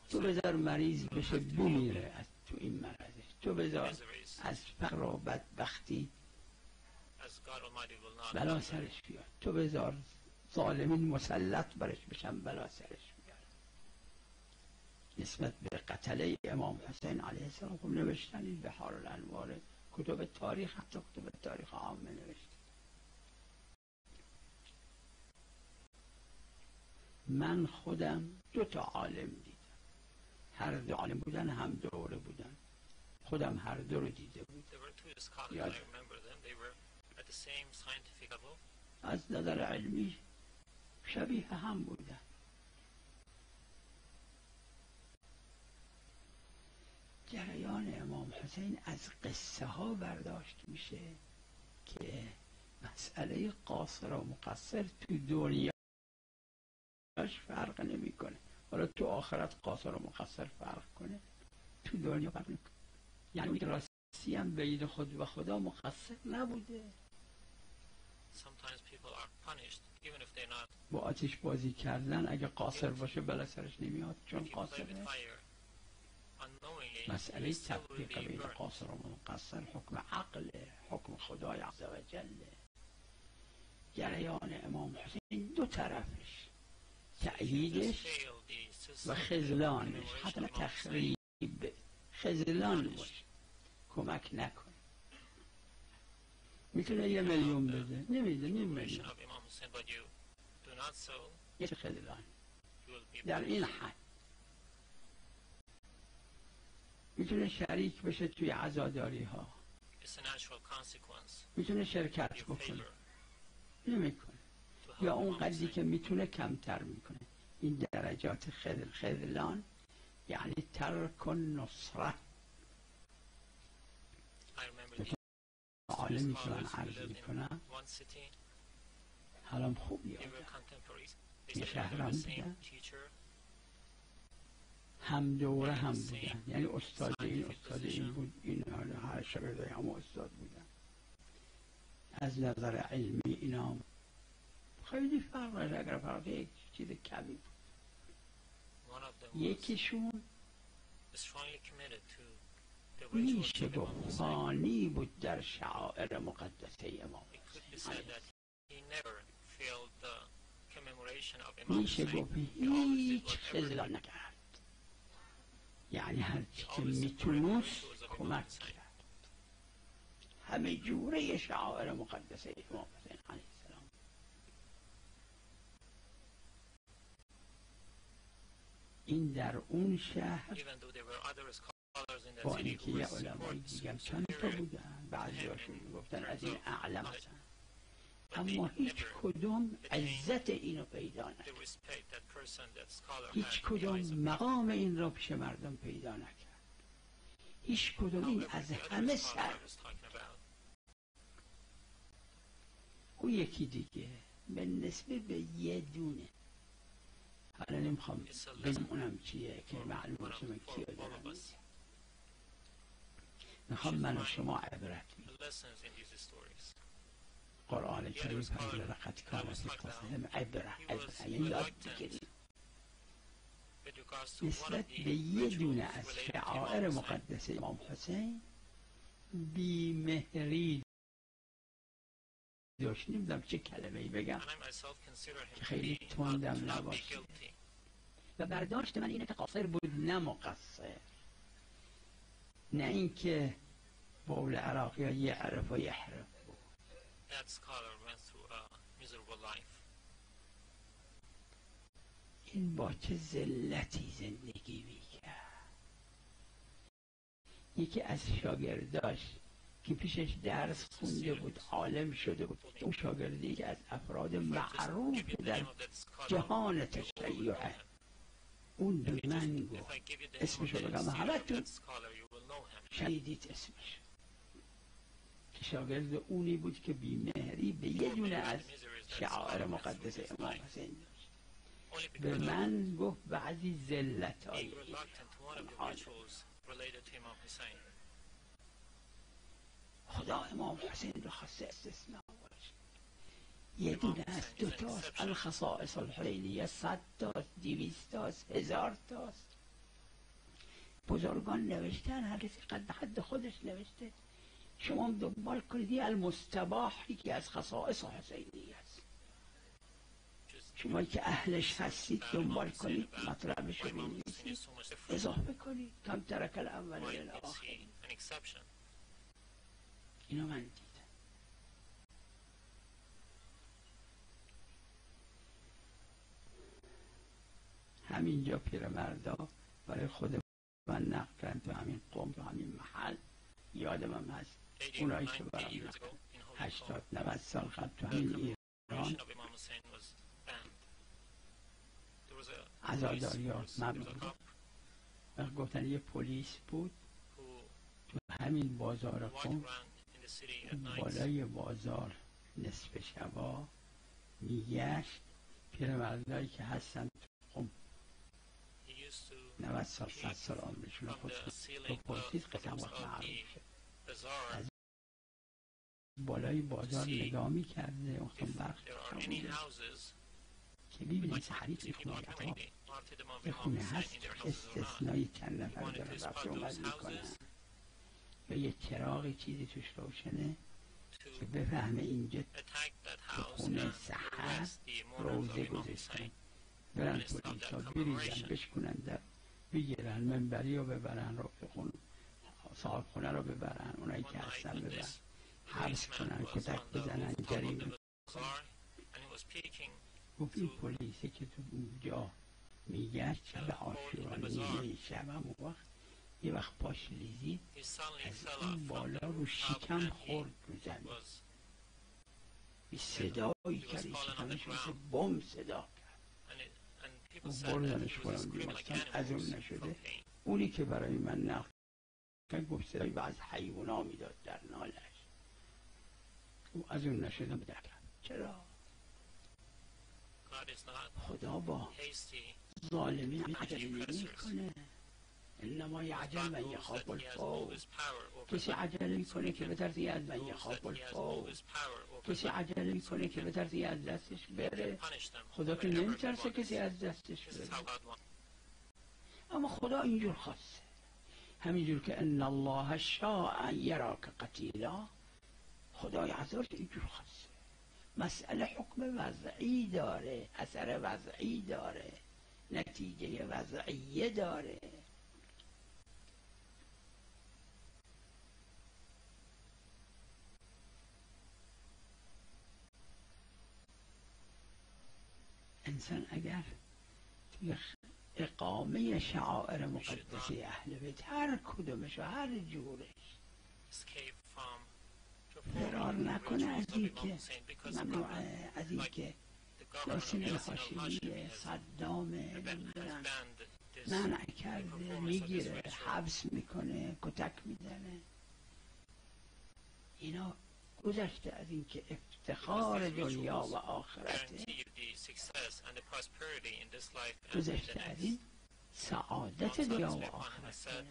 S1: تو بذار مریض بشه بمیره از تو این مرضش، تو بذار از فقر و بدبختی بلا سرش بیاد، تو بذار ظالمین مسلط برش بشن بلا سرش بیاد. نسبت به قتله امام حسین علیه السلام خب نوشتن این بحار الانوار، کتب تاریخ، حتی کتب تاریخ عامه نوشتن. من خودم 2 تا عالم دیدم، هر 2 عالم بودن هم دوره بودن، خودم هر 2 رو دیده بودم. از نظر علمی شبیه هم بودن. جریان امام حسین از قصه ها برداشت میشه که مسئله قاصر و مقصر تو دنیاش فرق نمیکنه. حالا تو آخرت قاصر و مقصر فرق کنه، تو دنیا فرق نمیکنه. یعنی که راستی هم بین خود و خدا مقصر نبوده. با آتش بازی کردن اگه قاصر باشه بلا سرش نمیاد چون قاصره. مسئله تطبیق بین قاصر و مقصر حکم عقل، حکم خدای عز و جله. جریان امام حسین 2 طرفش، تأییدش و خذلانش، حتی تخریب، خذلان باشه، کمک نکنه. میتونه 1 میلیون بده، نمیده 1 میلیون، یه خذلان در این حد. میتونه شریک بشه توی عزاداری ها، میتونه شرکت بکنه، نمیکنه، یا اون قدری که میتونه کمتر میکنه. این درجات خذلان یعنی ترک النصره. عالمی که من عرض میکنم حالم خوب یادم، یه شهرم بودن، هم دوره هم بودن، یعنی استاد این بود، این هر شبه هم استاد بودن. از نظر علمی اینا خیلی فرق داره، اگر فرق یک چیز کمی بود. یکیشون میشه گفت فانی بود در شعائر مقدسه امام حسین. میشه گفت هیچ خذلان نکرد، یعنی هرچی که میتونست کمک کرد، همه جوره شعائر مقدسه امام حسین علیه السلام. این در اون شهر با اینکه یه علمای دیگر چند تا بودن، بعضی هاشون گفتن از این اعلم هستن، اما هیچ کدوم عزت اینو پیدا نکرد، هیچ کدوم مقام این را پیش مردم پیدا نکرد، هیچ کدوم این از همه سر. اون یکی دیگه به نسبه به یه دونه، حالا نمیخوام بگم اونم چیه که معلوم باشه من کیو دارم میگم، میخوام من و شما عبرت بگیریم. قرآن کریم فرمود لقد کان فی قصصهم عبره یعنی یاد بگیرید نسبت به یه دونه از شعائر مقدس امام حسین بی‌مهری داشت. نمیدونم چه کلمه‌ای بگم که خیلی تندم نباشه و برداشت من اینه که قاصر بود نه مقصر، نه اینکه بول عراقی ها یعرف و یحرف بود. این با چه ذلتی زندگی میکرد. یکی از شاگرداش که پیشش درس خونده بود، عالم شده بود، اون شاگردی که از افراد معروف در جهان تشیعه، اون به من گفت، اسمشو بگم همه تون شنیدید اسمش، که شاگرد اونی بود که بی‌مهری به یه دونه از شعائر مقدس امام حسین داشت. به من گفت بعضی ذلت‌های خدا امام حسین رو خاصه استثناء باشه. یه دونه از دو تاست، الخصائص الحسینیه 100 تاست، 200 تاست، 1000 تاست. بزرگان نوشتن، هر کسی قد حد خودش نوشته. شما دنبال کنید المستباح که از خصائص حسینیه است. شما که اهلش هستید دنبال کنید، مطلبش رو بنویسید، اضافه کنید، کم ترک الاول للآخر. اینو من دیدم. همینجا پیرمردا برای خود من نقل کردن، تو همین قوم، تو همین محل یادم هم هست اونایی که برام نقل 80-90 سال قبل تو همین ایران عزاداری ها ممنون گفتن یه پلیس بود تو همین بازار قوم، بالای بازار نصف شبا میگشت پیرمردایی که هستن تو قوم 90 سال 100 سال عمرشون خود تو پلیس قسم وقت معروف شد، از بالای بازار نگاه میکرده وقتا وقت که ببینید حریف میخونه یه خونه هست استثنایی چند نفر داره رفت اومد میکنن یا یه چراغ چیزی توش روشنه که بفهمه اینجا تو خونه سحر روزه گذاشتن، برن پلیس ها بریزن بشکنن در بگیرن منبری رو ببرن، رو بخون صاحب خونه رو ببرن، اونایی که هستن ببرن، حبس کنن، کتک بزنن، جریمه کنن. گفت این پلیسی که تو اونجا میگرد شب عاشورا نیمه شب هم وقت یه وقت پاش لیزید از این بالا رو شکم خورد رو زمین، بی صدایی کردی شکمش مثل بم صدا کرد و بردنش کنم بیمستان. از اون نشده اونی که برای من نقل کرد گفت صدایی بعض حیونا میداد در نالش، و از اون نشده بدرم. چرا؟ خدا با ظالمین عجله نمی کنه، انما یعجل من یخاف الفوت. کسی عجله میکنه که بترسی از من یخاف الفوت، کسی عجله میکنه که بترسی از دستش بره. خدا که نمیترسه کسی از دستش بره، اما خدا اینجور خواسته. همینجور که ان الله شاء ان یراک قتیلا، خدای عزوجل اینجور خواسته. مسئله حکم وضعی داره، اثر وضعی داره، نتیجه وضعیه داره. انسان اگر توی اقامه شعائر مقدسه اهل بیت هر کدومش و هر جورش فرار نکنه از این که ممنوعه، از این که لاسین الحاشمیه صدام منع کرده، میگیره، حبس میکنه، کتک میزنه. اینا گذشته از این که افتخار دنیا و آخرته، گذشته از این سعادت دنیا و آخرته.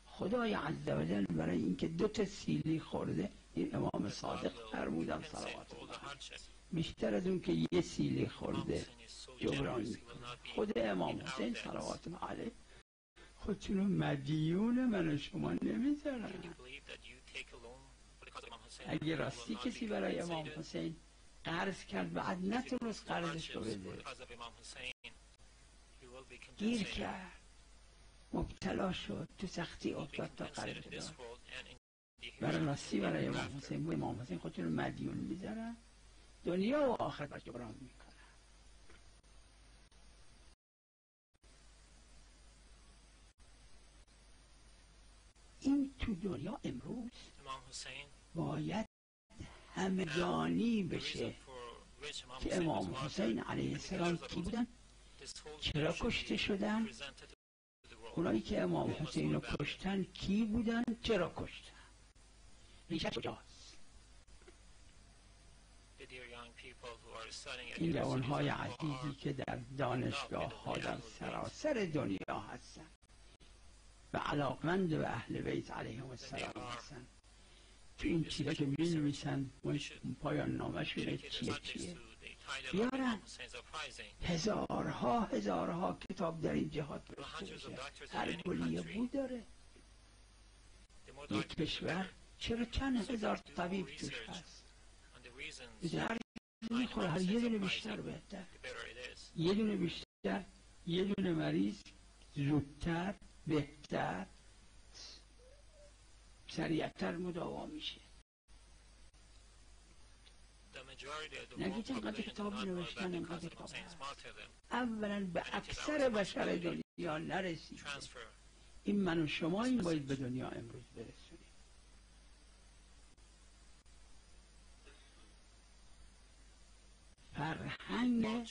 S1: خدای عزوجل برای اینکه 2 تا سیلی خورده این امام صادق فرمودن صلوات الله بیشتر از اون که یه سیلی خورده جبران میکنه. خود امام حسین صلوات الله علیه خودشونو مدیون من و شما نمیذارن. اگه راستی کسی برای امام حسین قرض کرد بعد نتونست قرضش رو بده، گیر کرد، مبتلا شد، تو سختی افتاد تا قرض داد، برای راستی برای امام حسین و امام حسین خودشون رو مدیون میذارن، دنیا و آخرت برای جبران میکنن. این تو دنیا امروز باید همگانی بشه که امام حسین علیه السلام کی بودن، چرا کشته شدن، اونایی که امام حسین رو کشتن کی بودن، چرا کشتن، ریشه کجاست. این جوانهای عزیزی که در دانشگاه ها در سراسر دنیا هستن و علاقمند به اهل بیت علیهم السلام هستن، تو این چیزا که می‌نویسن پایان نامه‌شون چیه بیارن، هزارها کتاب در این جهات نوشته بشه، هر گلیه بو داره. یک کشور چرا چند هزار طبیب توش هست، هر میخوره، هر یه دونه بیشتر بهتر، یه دونه بیشتر، یه دونه مریض زودتر بهتر سریعتر مداوا میشه. نگید اینقدر کتاب نوشتن، اینقدر کتاب اولا به اکثر بشر دنیا نرسید. این من و شما این باید به دنیا امروز برسونیم. فرهنگ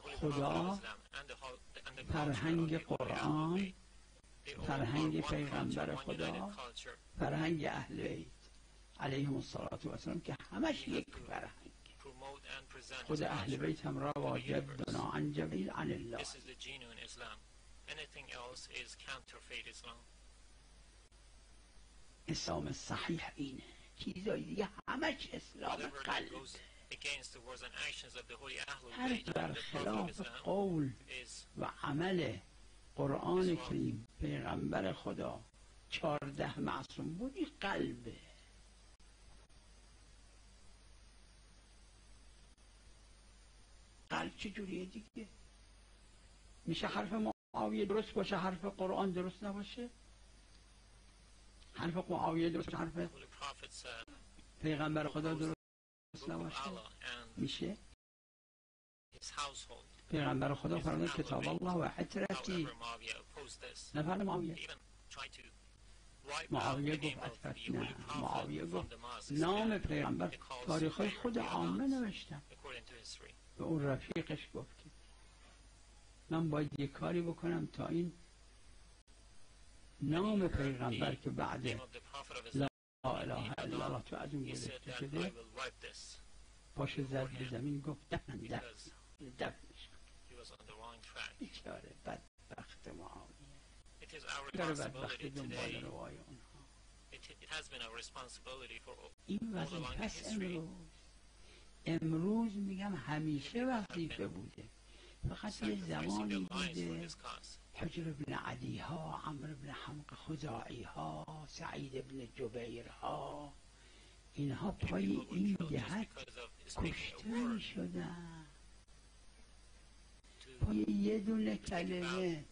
S1: خدا، فرهنگ قرآن، فرهنگ پیغمبر خدا، فرهنگ اهل بیت علیهم السلام که همش یک فرهنگ. خود اهل بیت هم را واجب دنا عن جبیل عن الله. اسلام صحیح اینه، چیزایی دیگه همش اسلام قلب. هر بر خلاف قول و عمل قرآن کریم پیغمبر خدا 14 معصوم بودی قلبه. قلب چجوریه دیگه؟ میشه حرف معاویه درست باشه حرف قرآن درست نباشه؟ حرف معاویه درست حرف پیغمبر خدا درست نباشه؟ میشه؟ پیغمبر خدا فرمود کتاب الله و عترتی، نفرد معاویه گفت عترت نه، معاویه گفت نام پیغمبر، تاریخ خود عامه نوشتن. به اون رفیقش گفت که من باید یک کاری بکنم تا این نام پیغمبر که بعد لا اله الا الله تو از اون گرفته شده باشه زد به زمین، گفت دفنش بیچاره بدبخت معاویه، داره بدبخت دنبال روای اونها. این وظیفه است امروز میگم همیشه وظیفه بوده، فقط یه زمانی بوده حجر ابن عدی ها، عمرو ابن حمق خزاعی ها، سعید ابن جبیر ها، اینها پای این جهت کشته می شدن، پای یه دونه کلمه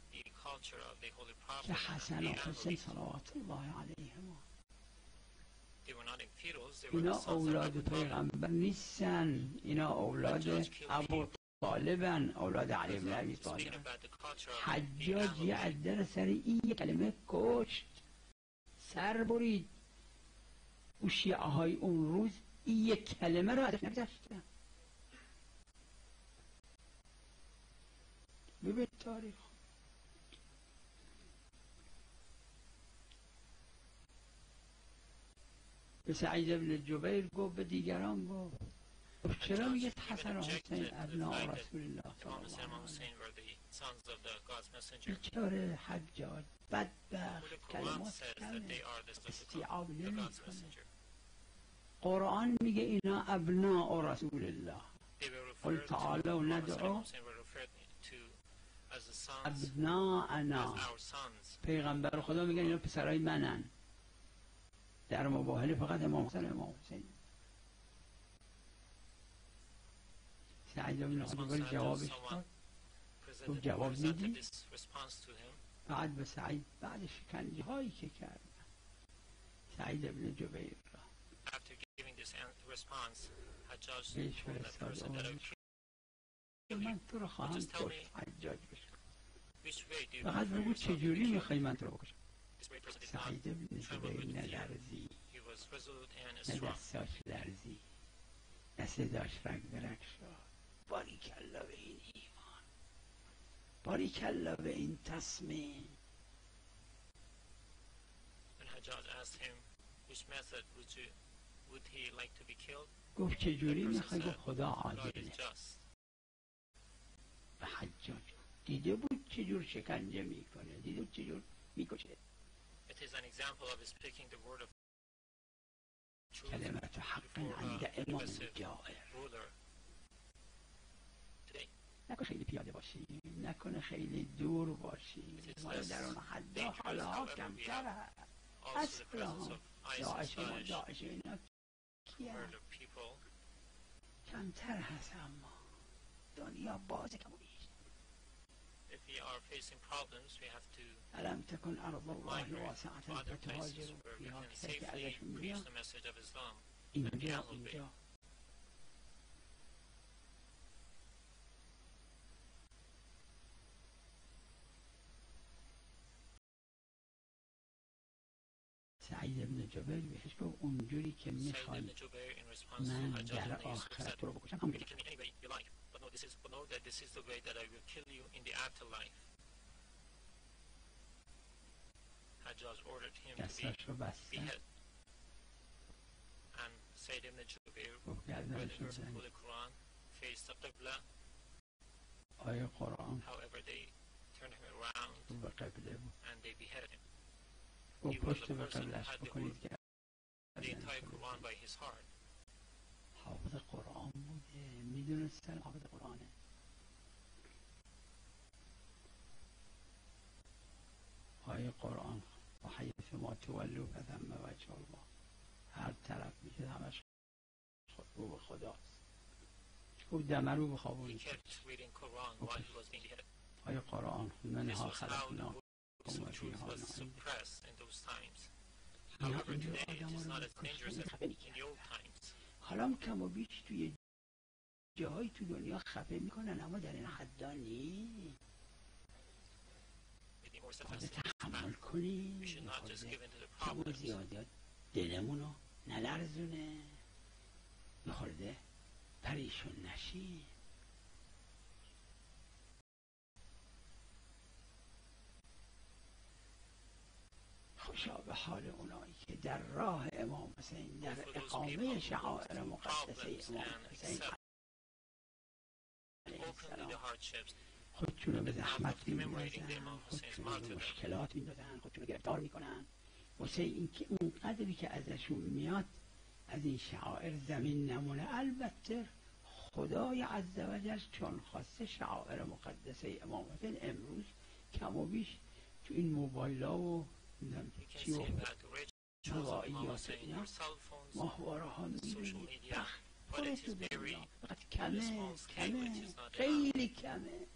S1: که حسن و حسین صلوات الله علیهما. اینا اولاد پیغمبر نیستن، اینا اولاد ابو طالبن، اولاد علی بن ابی طالب. حجاج یه عده سر این یه کلمه کشت، سر برید. او شیعه های اون روز این یک کلمه رو هدف نگذاشتن. ببین تاریخ به سعید ابن جبیر گفت، به دیگران گفت چرا میگه حسن و حسین ابناء رسول الله صلی الله علیه و بیچاره حجاج بدبخت
S2: Quran says that they are the God's messenger.
S1: قرآن میگه اینا ابناء رسول الله.
S2: They were
S1: قل
S2: referred to,
S1: تعالوا
S2: Muhammad
S1: ندعو
S2: Hussein were referred to as the sons,
S1: ابناءنا.
S2: as our sons.
S1: پیغمبر خدا میگن اینا پسرای منن. در مباهله فقط امام حسین امام حسین. سعید بن عبدالله جوابش داد. تو جواب میدی؟ بعد به سعید بعد شکنجه هایی که کرد سعید بن جبیر را
S2: After giving this response, Hajjaj
S1: بهش
S2: told that person that I would kill
S1: من
S2: you.
S1: تو رو خواهم
S2: Just tell me
S1: کشت حجاج بشم.
S2: which way do you
S1: فقط
S2: prefer
S1: بگو
S2: yourself to
S1: چجوری
S2: be killed?
S1: میخوای من تو رو بکشم.
S2: This great person did
S1: سعید بن
S2: not tremble
S1: جبیر
S2: with fear.
S1: نلرزی،
S2: He was resolute and
S1: نه
S2: strong.
S1: دستاش لرزی، نه صداش رگ برگ شد. باریکلا به این ایمان، باریکلا به این تصمیم.
S2: When Hajjaj asked him which method would he like to be killed,
S1: گفت
S2: the
S1: چجوری
S2: person
S1: میخوای؟ گفت
S2: said,
S1: خدا
S2: God
S1: عادله.
S2: is just.
S1: و حجاج دیده بود چجور شکنجه میکنه، دیده بود چجور میکشه.
S2: It is an example of speaking the word of truth
S1: کلمت حق
S2: before
S1: عند
S2: an
S1: امام
S2: aggressive
S1: جائر.
S2: ruler. Today,
S1: نکنه خیلی پیاده باشی، نکنه خیلی دور باشی. مال در اون حدا حالا کمتر هست.
S2: also the presence
S1: اصلا
S2: of ISIS,
S1: داعش ما
S2: Daesh,
S1: داعش اینا کیه؟
S2: murder people.
S1: کمتر هست. اما دنیا باز کم و بیش.
S2: If we are facing problems, we have to
S1: الم تکن ارض الله
S2: migrate
S1: واسعة
S2: to other places
S1: فتهاجروا
S2: where we
S1: فيها.
S2: can
S1: کسی که
S2: safely
S1: ازشون
S2: preach
S1: میاد
S2: the message of Islam and
S1: اینجا
S2: be
S1: اینجا سعید بن جبیر بهش گفت اونجوری که
S2: Sayid
S1: میخوای
S2: ibn Jubair in response to
S1: من
S2: Hajjaj
S1: در
S2: ibn Yusuf
S1: آخرت
S2: said,
S1: تو رو بکشم
S2: you
S1: همون
S2: can kill me any way you like, but know that this is the way that I will kill you in the afterlife. Hajjaj ordered him to
S1: دستش رو
S2: be
S1: بستن.
S2: beheaded. And Sayid ibn Jubair
S1: گفت
S2: read
S1: گردنش
S2: in
S1: رو
S2: the
S1: بزنید.
S2: Holy Quran, faced the Qibla.
S1: آیه قرآن
S2: However, they turned him around
S1: رو به قبله بود.
S2: and they beheaded him.
S1: گفت
S2: He was
S1: پشت
S2: a
S1: به
S2: person who
S1: قبلش
S2: had the
S1: بکنید که
S2: the entire Quran by his heart.
S1: حافظ قرآن بوده، میدونستن حافظ قرآنه. آیه قرآن و حیث ما تولو فثم وجه الله. هر طرف میشه همش رو به خداست. گفت دمه رو
S2: He
S1: بخوابونید.
S2: kept reading Quran while he was being beheaded.
S1: آیه قرآن منها
S2: This was how the
S1: خلقنا
S2: voice
S1: و
S2: of truth
S1: فیها
S2: was
S1: نعید.
S2: suppressed in those times.
S1: اینا
S2: However,
S1: اینجور
S2: today it
S1: آدم
S2: is
S1: ها
S2: not
S1: رو
S2: as dangerous
S1: کشتن
S2: as
S1: خفه
S2: in the
S1: میکنن.
S2: old times.
S1: حالا هم کم و بیش توی جاهای تو دنیا خفه میکنن، اما در این حدا نی.
S2: Maybe more
S1: باید
S2: steadfast in
S1: تحمل
S2: fact.
S1: کنی.
S2: We should not just give in to the
S1: کم و
S2: problems.
S1: زیادات دلمونو نلرزونه، بخورده پریشون نشی. خوشا به حال اونایی که در راه امام حسین، در
S2: For those
S1: اقامه
S2: people who go
S1: شعائر
S2: through
S1: مقدسه
S2: problems
S1: امام
S2: and
S1: حسین
S2: accept
S1: علیه
S2: openly the
S1: السلام
S2: hardships
S1: خودشون رو به زحمت
S2: of commemorating the
S1: میندازن،
S2: Imam Hussein's
S1: خودشون رو به
S2: martyrdom.
S1: مشکلات میندازن، خودشون رو گرفتار میکنن واسه اینکه اون قدری که ازشون میاد از این شعائر زمین نمونه. البته خدای عزوجل چون خواسته شعائر مقدسه امام حسین امروز کم و بیش تو این موبایل ها و
S2: You can
S1: چی
S2: see
S1: و
S2: that the rituals of Imam
S1: موبایلات
S2: Hussein,
S1: اینا
S2: your cell phones,
S1: ماهواره ها
S2: social
S1: میبینید
S2: media, but
S1: پره
S2: it
S1: تو
S2: is very
S1: دنیا، فقط
S2: on a
S1: کمه
S2: small scale,
S1: کمه
S2: it is not enough.
S1: خیلی کمه.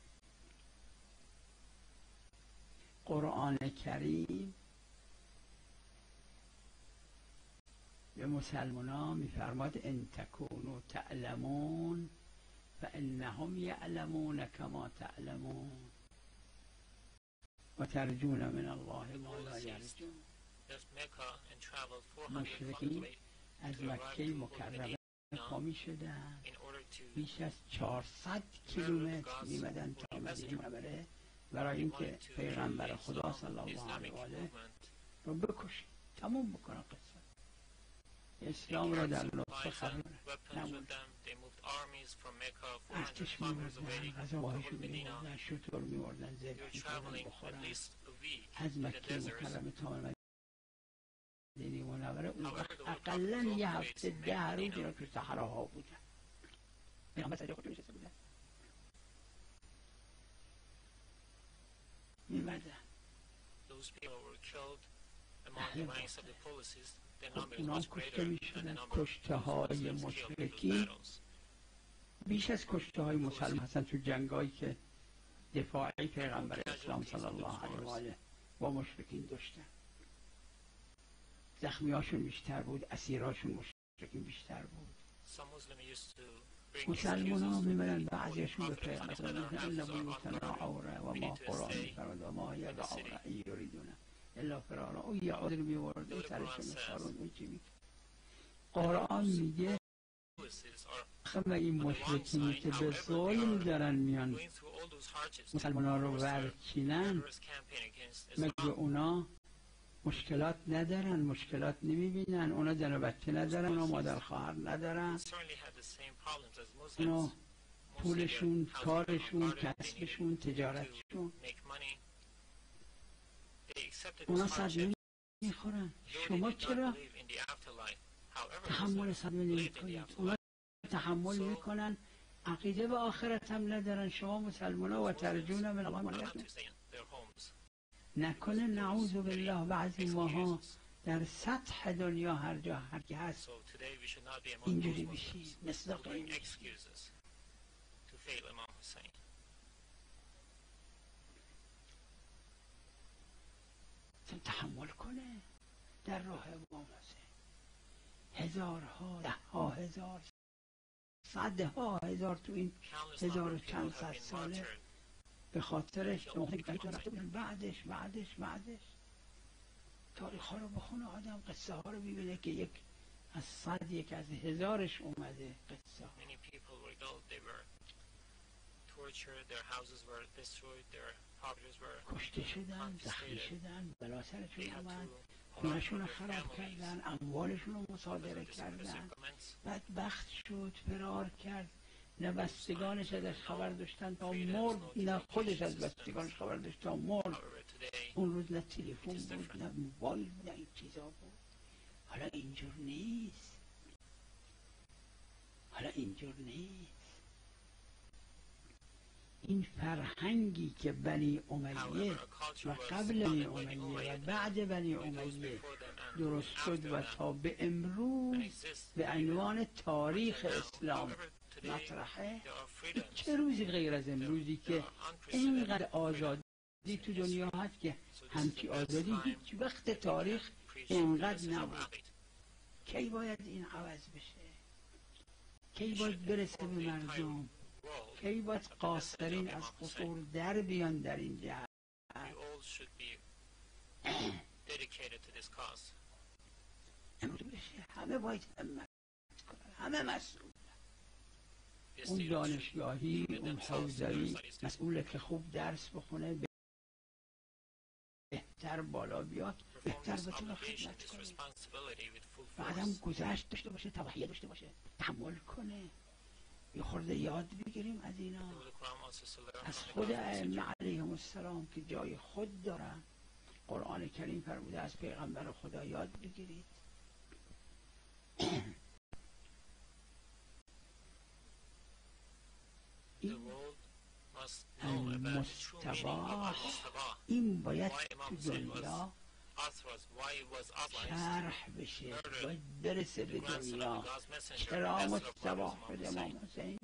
S1: قرآن کریم به مسلمان ها میفرماد ان تکونوا تعلمون فانهم یعلمون کما تعلمون و ترجون من الله ما لا یرجون.
S2: Left Mecca and traveled 400
S1: مشرکین
S2: kilometers
S1: از
S2: to arrive
S1: مکه
S2: to
S1: مکرمه پا می شدن،
S2: in order to
S1: بیش از 400 کیلومتر میمدن تا مدینه منوره برای اینکه پیغمبر خدا صلی الله علیه و آله رو بکشن، تموم بکنن قصه اسلام را در نطفه خبر نمون. ارتش میوردن، غذا باهشون میوردن، شطور میوردن، زبح میکردن بخورن. از مکه مکرمه تا مدینه منوره اون وقت اقلا یه هفته 10 روز اینا تو صحراها بودن. پیامبر صادق خودش نشسته بودن میمدن. اونا کشته میشدن. کشته های مشرکین بیش از کشته های مسلمان هستن تو جنگایی که دفاعی پیغمبر اسلام صلی الله علیه و آله با مشرکین داشتن. زخمیاشون بیشتر بود، اسیراشون مشرکین بیشتر بود. مسلمان ها میبرن بعضیشون به پیغمبر صلی الله علیه و آله ان بیوتنا عوره و ما قرآن میفرماد و ما هی بعوره ان یریدون الا فرارا. او یه عادل میورد اون سرشون میخارون اون چی میگه. قرآن میگه خمه این مشرکینی که به ظلم دارن میان مسلمان ها رو ورچینن، مگه اونا مشکلات ندارن؟ مشکلات نمیبینن؟ اونا زن و بچه ندارن؟ اونا مادر خواهر ندارن؟ اونا پولشون، کارشون، کسبشون، تجارتشون، اونا صدمه میخورن. شما چرا تحمل صدمه نمیکنید؟ اونا تحمل میکنن، عقیده به آخرت هم ندارن. شما مسلمان ها و ترجون من الله ملکتون. نکنه نعوذ بالله بعضی ماها در سطح دنیا هر جا هر که هست اینجوری بشید مثل قیم. تحمل کنه در راه امام حسین. هزارها، ده ها هزار، صدها هزار تو این 1000 و چند صد ساله به خاطرش بعدش تاریخ ها رو بخونه آدم، قصه ها رو ببینه که یک از 100 یک از 1000ش اومده قصه. کشته شدن، زخمی شدن، بلا سرشون اومد، خونهشون رو خراب کردن، اموالشون رو مصادره کردن، بدبخت شد، فرار کرد. نه بستگانش ازش خبر داشتن تا مرد، نه خودش از بستگانش خبر داشت تا مرد. اون روز نه تلفن بود، نه موبایل، نه این چیزا بود. حالا اینجور نیست. این فرهنگی که بنی امیه و قبل بنی امیه و بعد بنی امیه درست شد و تا به امروز به عنوان تاریخ اسلام مطرحه، چه روزی غیر از امروزی که اینقدر آزادی تو دنیا هست که همچی آزادی هیچ وقت تاریخ اینقدر نبود. کی باید این عوض بشه؟ کی باید برسه به مردم؟ کی باید قاصرین از قصور در بیان در این جهت؟ امروز بشه همه باید همت کنن، همه مسئول. اون دانشگاهی، اون حوزوی مسئوله که خوب درس بخونه، بهتر بالا بیاد، بهتر بتونه خدمت کنه. بعدم گذشت داشته باشه، توحید داشته باشه، تحمل کنه. یه خورده یاد بگیریم از اینا، از خود ائمه علیهم السلام که جای خود دارن. قرآن کریم فرموده از پیغمبر خدا یاد بگیرید. المستباح این باید تو دنیا شرح بشه، باید برسه به دنیا. چرا مستباح شد امام حسین؟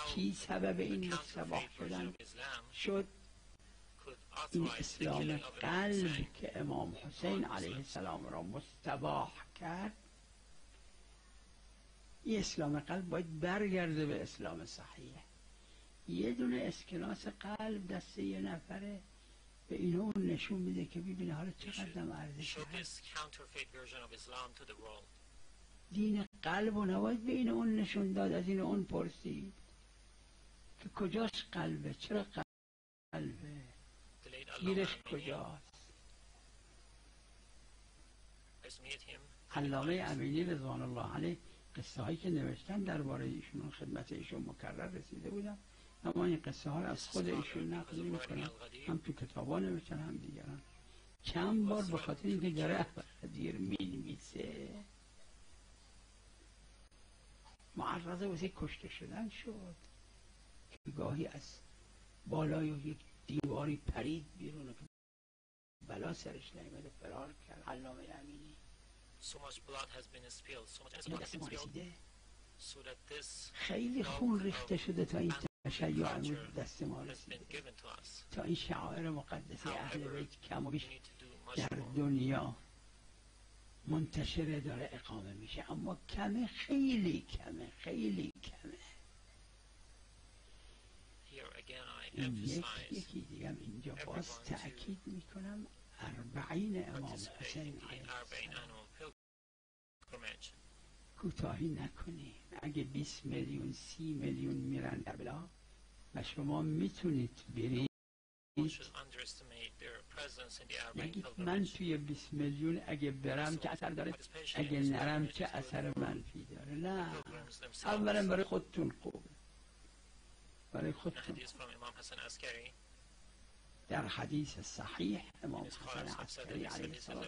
S1: کی سبب این مستباح شدن شد؟ این اسلام قلب که امام حسین علیه السلام را مستباح کرد. این اسلام قلب باید برگرده به اسلام صحیح. یه دونه اسکناس قلب دسته یه نفره به اینو اون نشون میده که ببینه حالا چقدر ارزش هست. دین قلب و نباید به اینو اون نشون داد، از اینو اون پرسید که کجاش قلبه، چرا قلبه، گیرش کجاست. علامه امینی رضوان الله علیه قصه هایی که نوشتن درباره ایشون خدمت ایشون مکرر رسیده بودم. اما این قصه ها از خود ایشون نقل نمی کنم، هم تو کتابا نوشتن هم دیگران. چند بار به خاطر اینکه داره دیر می‌نویسه معرض واسه کشته شدن شد. گاهی از بالای یک دیواری پرید بیرون که بلا سرش نیامده فرار کرد. علامه امینی خیلی خون ریخته شده تا این تشیع امروز دست ما رسیده، تا این شعائر مقدسه اهل بیت کم و بیش در دنیا منتشره، داره اقامه میشه، اما کمه، خیلی کمه، خیلی کمه. یکی دیگم اینجا باز تأکید میکنم 40 امام حسین علیه السلام کوتاهی نکنیم. اگه 20 میلیون 30 میلیون میرن کربلا و شما میتونید برید، نگید من توی 20 میلیون اگه برم چه اثر داره، اگه نرم چه اثر منفی داره. نه، اولا برای خودتون خوبه، برای خودتون. در حدیث صحیح امام حسن عسکری علیه السلام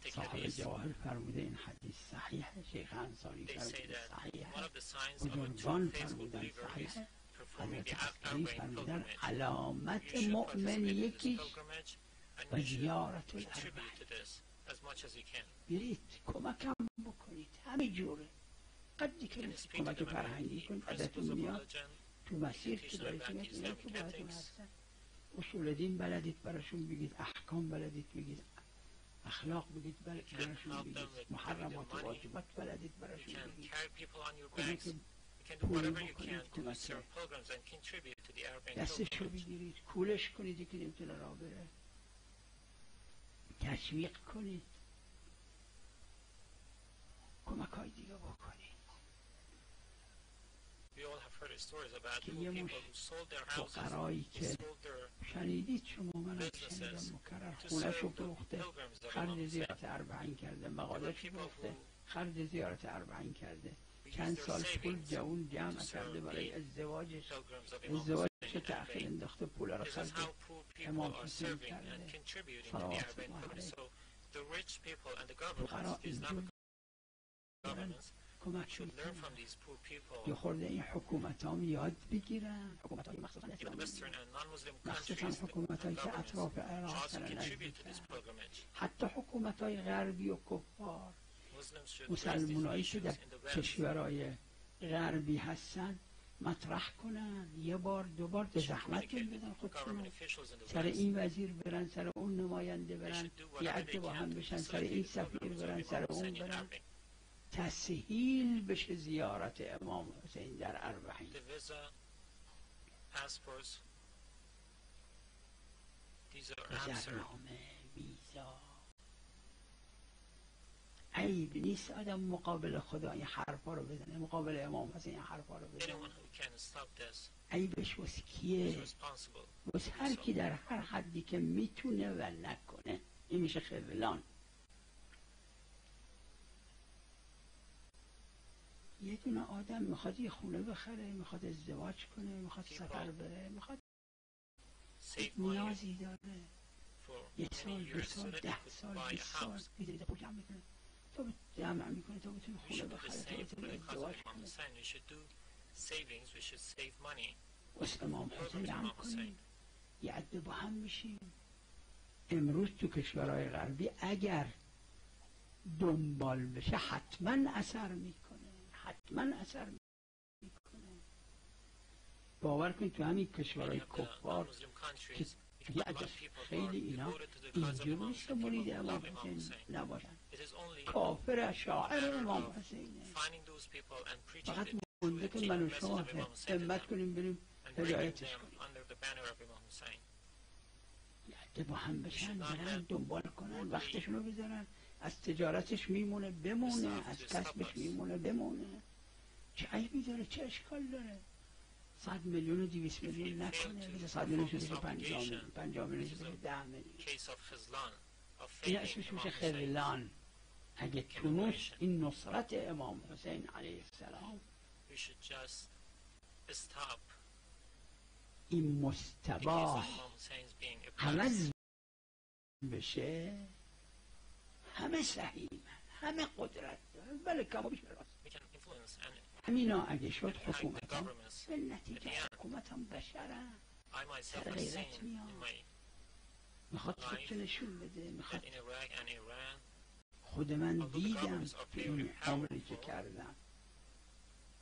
S1: صاحب جواهر فرموده این حدیث صحیحه، شیخ انصاری فرموده صحیحه، بزرگان فرمودن صحیحه، حضرت عسکری فرمودن علامت مؤمن یکیش و زیارت الاربعین. برید کمکم بکنید، همه جوره قدری که کمک فرهنگی کنید، ازتون میاد تو مسیر که دارید میاد اینا که باهاتون هستن، اصول دین بلدید براشون بگید، احکام بلدید بگید، اخلاق بگید براشون بگید، محرمات و واجبات بلدید براشون بگید، کمک پولی بکنید، کمک دستش رو بگیرید، کولش کنید که نمیتونه راه بره، تشویق کنید، کمک های دیگه بکنید. که یه مش فقرایی که شنیدید شما، من شنیدم مکرر، خونش رو فروخته خرج زیارت 40 کرده، مغازش رو فروخته خرج زیارت 40 کرده، چند سال پول جوون جمع کرده برای ازدواجش تأخیر انداخته، پول رو خرج امام حسین کرده صلوات الله علیه. فقرا اینجور کمک میکنن. یه خورده این حکومت ها یاد بگیرن، حکومت های مخصوصا حکومت هایی که اطراف عراق سر نزدیکن، حتی حکومت های غربی و کفار، مسلمان هایی که در کشورهای غربی هستن مطرح کنن، یه بار دو بار به زحمتون بدن خودشون، سر این وزیر برن، سر اون نماینده برن، یه عده با هم بشن، سر این سفیر برن، سر اون برن، تسهیل بشه زیارت امام حسین در 40. گذرنامه، ویزا، عیب نیست آدم مقابل خدا این حرفا رو بزنه، مقابل امام حسین این حرفا رو بزنه. عیبش واسه کیه؟ واسه هر کی در هر حدی که میتونه و نکنه. این میشه خذلان. یه دونه آدم میخواد یه خونه بخره، میخواد ازدواج کنه، میخواد سفر بره، میخواد نیازی داره، یه سال، 2 سال، 10 سال، 20 سال میده پول جمع میکنه، تا جمع میکنه تا بتونه خونه بخره، تا بتونه ازدواج کنه. واسه امام حسین جمع کنیم، یه عده با هم میشیم. امروز تو کشورهای غربی اگر دنبال بشه حتما اثر میکنه، حتما اثر میکنه. باور کنید تو همین کشورهای کفار که یه عده خیلی اینا اینجور نیست مرید امام حسین نباشن، کافر شاعر امام حسینه، فقط مونده که من و شما همت کنیم بریم هدایتش کنیم. یه عده با هم بشن، برن دنبال کنن، وقتشونو بذارن، از تجارتش میمونه بمونه، از کسبش میمونه بمونه. چه عیبی داره، چه اشکال داره؟ 100 میلیون و 200 میلیون نکنه، بذار 100 میلیون شده 50 میلیون، 50 میلیون شده 10 میلیون. این اسمش میشه خذلان. اگه تونست این نصرت امام حسین علیه السلام
S2: stop
S1: این
S2: the case of
S1: مستباح
S2: Imam Hussein's being oppressed.
S1: عوض بشه، همه صحیح، همه قدرت داره، بله کما بیش راست.
S2: We can influence and
S1: همینا اگه شد
S2: impact the
S1: حکومت هم
S2: governments.
S1: به نتیجه حکومت هم بشرن،
S2: I myself
S1: در
S2: have
S1: غیرت
S2: seen in
S1: میاد،
S2: my
S1: میخواد خودشو نشون بده،
S2: that
S1: میخواد.
S2: in Iraq and Iran,
S1: خود من
S2: although the
S1: دیدم
S2: governments are
S1: که
S2: very
S1: این عمری که
S2: powerful,
S1: کردم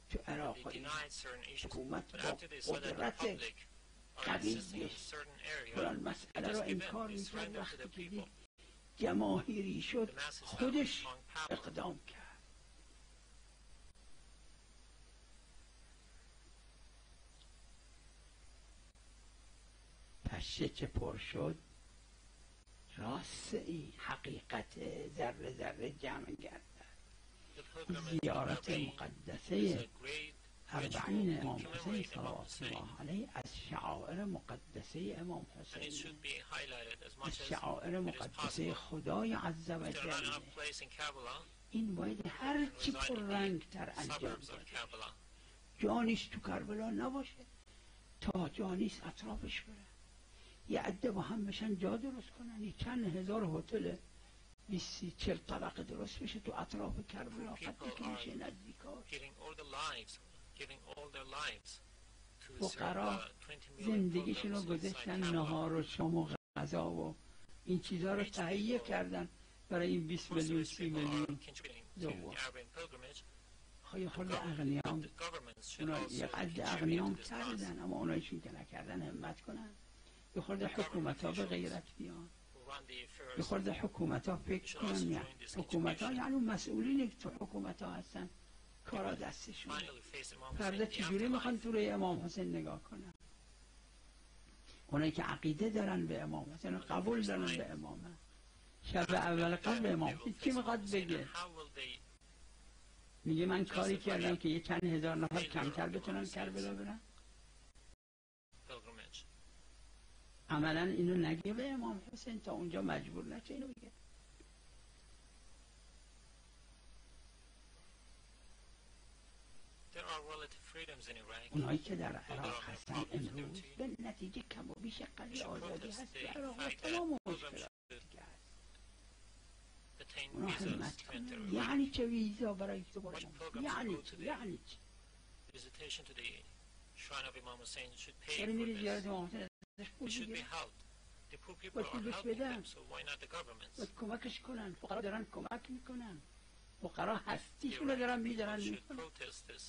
S1: تو عراق
S2: they
S1: و ایران،
S2: denied certain issues.
S1: حکومت
S2: But
S1: با
S2: after they saw that the
S1: قدرت
S2: public are insisting
S1: قوی
S2: in certain area,
S1: فلان
S2: they
S1: مسئله رو
S2: just give in,
S1: انکار
S2: they
S1: میکرد،
S2: surrender to
S1: وقتی
S2: the
S1: که دید
S2: people.
S1: جماهیری شد
S2: The masses have
S1: خودش
S2: strong power.
S1: اقدام کرد. پشه که پر شد راست این حقیقت ذره ذره جمع گردد.
S2: The pilgrimage
S1: زیارت
S2: of Rabi
S1: مقدسه
S2: is a great
S1: اربعین
S2: ritual
S1: امام
S2: to
S1: حسین
S2: commemorate Imam
S1: صلوات
S2: Hussein,
S1: الله علیه از شعائر مقدسه امام
S2: and it
S1: حسین،
S2: should be highlighted as
S1: از
S2: much as
S1: شعائر
S2: it is
S1: مقدسه
S2: possible.
S1: خدای عز و
S2: If there are not
S1: جل.
S2: enough place in Kabbalah,
S1: این باید هر چی
S2: reside in
S1: پررنگ تر
S2: the
S1: انجام
S2: suburbs
S1: بده.
S2: of Kabbalah.
S1: جانیست تو کربلا نباشه، تا جانیست اطرافش بره، یه عده با هم بشن جا درست کنن، یه چند هزار هتل 20-40 طبقه درست بشه تو اطراف کربلا، خطی که میشه نزدیکاش.
S2: Giving all their lives to serve
S1: فقرا
S2: the 20 million
S1: زندگیشون رو
S2: pilgrims inside
S1: گذاشتن
S2: Kabbalah.
S1: نهار و شام و غذا و این چیزها رو تهیه کردن برای این 20
S2: Most of
S1: میلیون
S2: these
S1: 30
S2: people are
S1: میلیون
S2: contributing to
S1: زوار.
S2: the Arabian pilgrimage.
S1: خواهی خود اغنیام،
S2: The governments should
S1: اونا
S2: also
S1: یه قد
S2: contribute
S1: اغنیام
S2: to this cause.
S1: کردن، اما اونایشون که نکردن همت کنن، یه خورده حکومت ها به غیرت بیان،
S2: Who run the
S1: یه
S2: affairs
S1: خورده حکومت ها فکر کنن. نه حکومت ها یعنی مسئولینی که تو حکومت ها هستن کارا دستشون،
S2: finally face Imam
S1: فردا
S2: Hussein in the
S1: چجوری میخوان
S2: afterlife.
S1: تو روی امام حسین نگاه کنن؟ اونایی که عقیده دارن به امام حسین، قبول دارن به امامه، شب اول قبل امام حسین چی میخواد بگه؟
S2: How will they
S1: میگه من کاری کردم که یه چند هزار نفر کمتر بتونن کربلا برن؟
S2: pilgrimage?
S1: عملا اینو نگه به امام حسین تا اونجا مجبور نشه اینو بگه.
S2: There are relative freedoms in Iraq.
S1: اونایی که در عراق هستن امروز به نتیجه کم و بیش قدر آزادی هست در عراق تمام مشکلات دیگه هست.
S2: Attain
S1: اونا
S2: visas
S1: همت
S2: to enter
S1: کنن.
S2: Iraq.
S1: یعنی چه ویزا برای تو
S2: Much
S1: باشن؟
S2: programs
S1: یعنی
S2: go to
S1: چه؟
S2: the
S1: یعنی چه؟
S2: visitation to the shrine of Imam Hussein should pay
S1: داری
S2: for
S1: میری زیارت
S2: this.
S1: امام حسین ازش
S2: It
S1: پول
S2: should be
S1: بگیرن،
S2: held. The poor people
S1: باید
S2: are
S1: پول بهش
S2: helping
S1: بدن،
S2: them, so why not the governments?
S1: باید کمکش کنن. فقرا دارن کمک میکنن، فقرا
S2: The
S1: هستیشون رو دارن
S2: Iraqi people
S1: میدارن
S2: should
S1: میکنن.
S2: protest this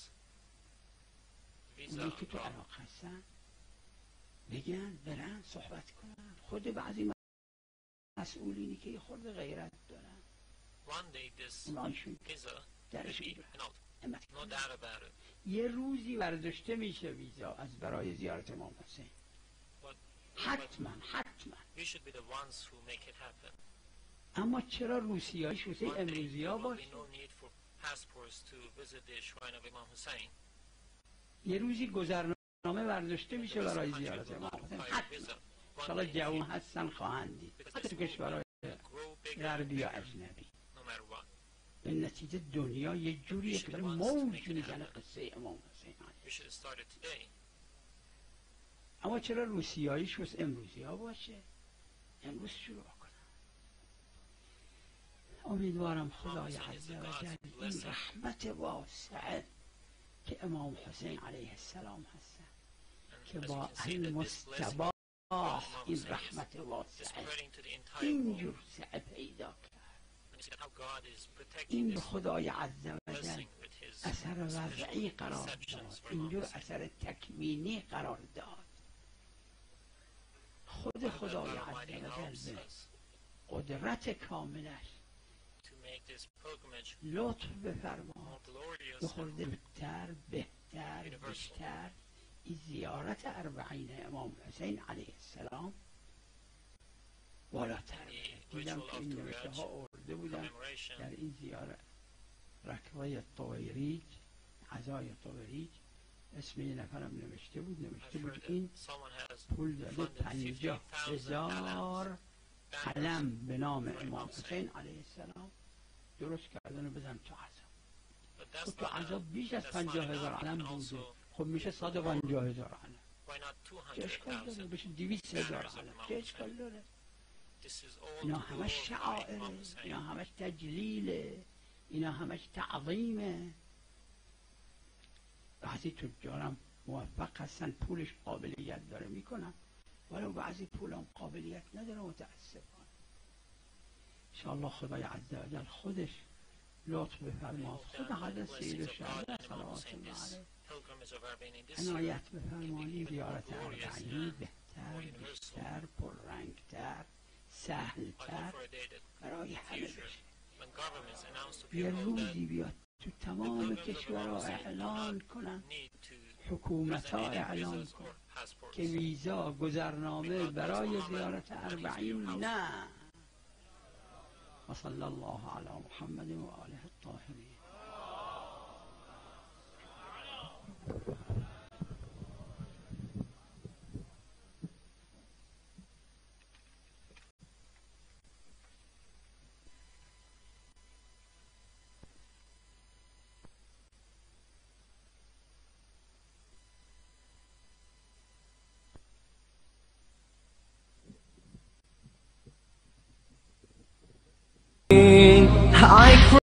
S2: visa
S1: اونایی که تو
S2: law.
S1: عراق هستن بگن برن صحبت کنن. خود بعضی مسئولینی که یه خورده غیرت دارن
S2: One day this
S1: اونایشون
S2: visa will
S1: درش
S2: be
S1: میگیرن.
S2: annulled.
S1: همت
S2: No
S1: کنن.
S2: doubt about it.
S1: یه روزی برداشته میشه ویزا از برای زیارت امام حسین،
S2: But
S1: حتما.
S2: we should be the ones who make it happen.
S1: اما چرا روسیایی شده
S2: One day
S1: امروزی
S2: there
S1: ها
S2: will be
S1: باشه؟
S2: no need for passports to visit the shrine of Imam Hussein.
S1: یه روزی گذرنامه برداشته میشه برای زیارت امام حسین، حتما. شالا جوان هستن خواهند دید، حتی تو کشورهای غربی یا اجنبی.
S2: No matter what.
S1: به نتیجه دنیا یه جوریه که داره موج میزنه قصه امام حسین
S2: We should start it today.
S1: اما چرا روسیایی شد امروزی ها باشه؟ امروز شروع کنم. امیدوارم خدای عز و جل این رحمت واسعه که امام حسین علیه السلام هستن که با المستباح این رحمت واسعه اینجور سعه پیدا کرد، این به خدای عز و جل اثر وضعی قرار داد، اینجور اثر تکوینی قرار داد. خود خدای عز و جل به قدرت کاملش لطف بفرما بخورده بهتر بیشتر این زیارت اربعین امام حسین علیه السلام بالاتر. دیدم که این نوشته ها آورده بودن در این زیارت رکوه طویریج، عزای طویریج، اسم یه نفرم نوشته بود این پول داده 50,000 قلم به نام امام حسین علیه السلام درست کردن و بدن تو عزا. تو عزا بیش از 50,000 قلم بوده، خب میشه 150,000 علم.
S2: Why not
S1: چه اشکال داره؟
S2: 200,000
S1: بشه 200,000
S2: banners of
S1: علم.
S2: Imam
S1: چه اشکال
S2: Hussein?
S1: داره؟
S2: This is all
S1: اینا
S2: to
S1: همش
S2: glorify
S1: شعائره،
S2: Imam Hussein.
S1: اینا همش تجلیله، اینا همش تعظیمه. بعضی تجارم موفق هستن، پولش قابلیت داره میکنن، ولی بعضی پولم قابلیت نداره متاسفانه. انشاءالله خدای عزوجل خودش لطف بفرماد. خدا حضرت سید الشهدا صلوات الله علیه عنایت بفرمایید. زیارت اربعین بهتر، بیشتر، پررنگتر، سهلتر برای همه بشه. یه روزی بیاد تو تمام کشورها اعلان کنن، حکومت ها اعلان کنن که ویزا گذرنامه برای زیارت اربعین نه. و صلی الله علی محمد و آله الطاهرین.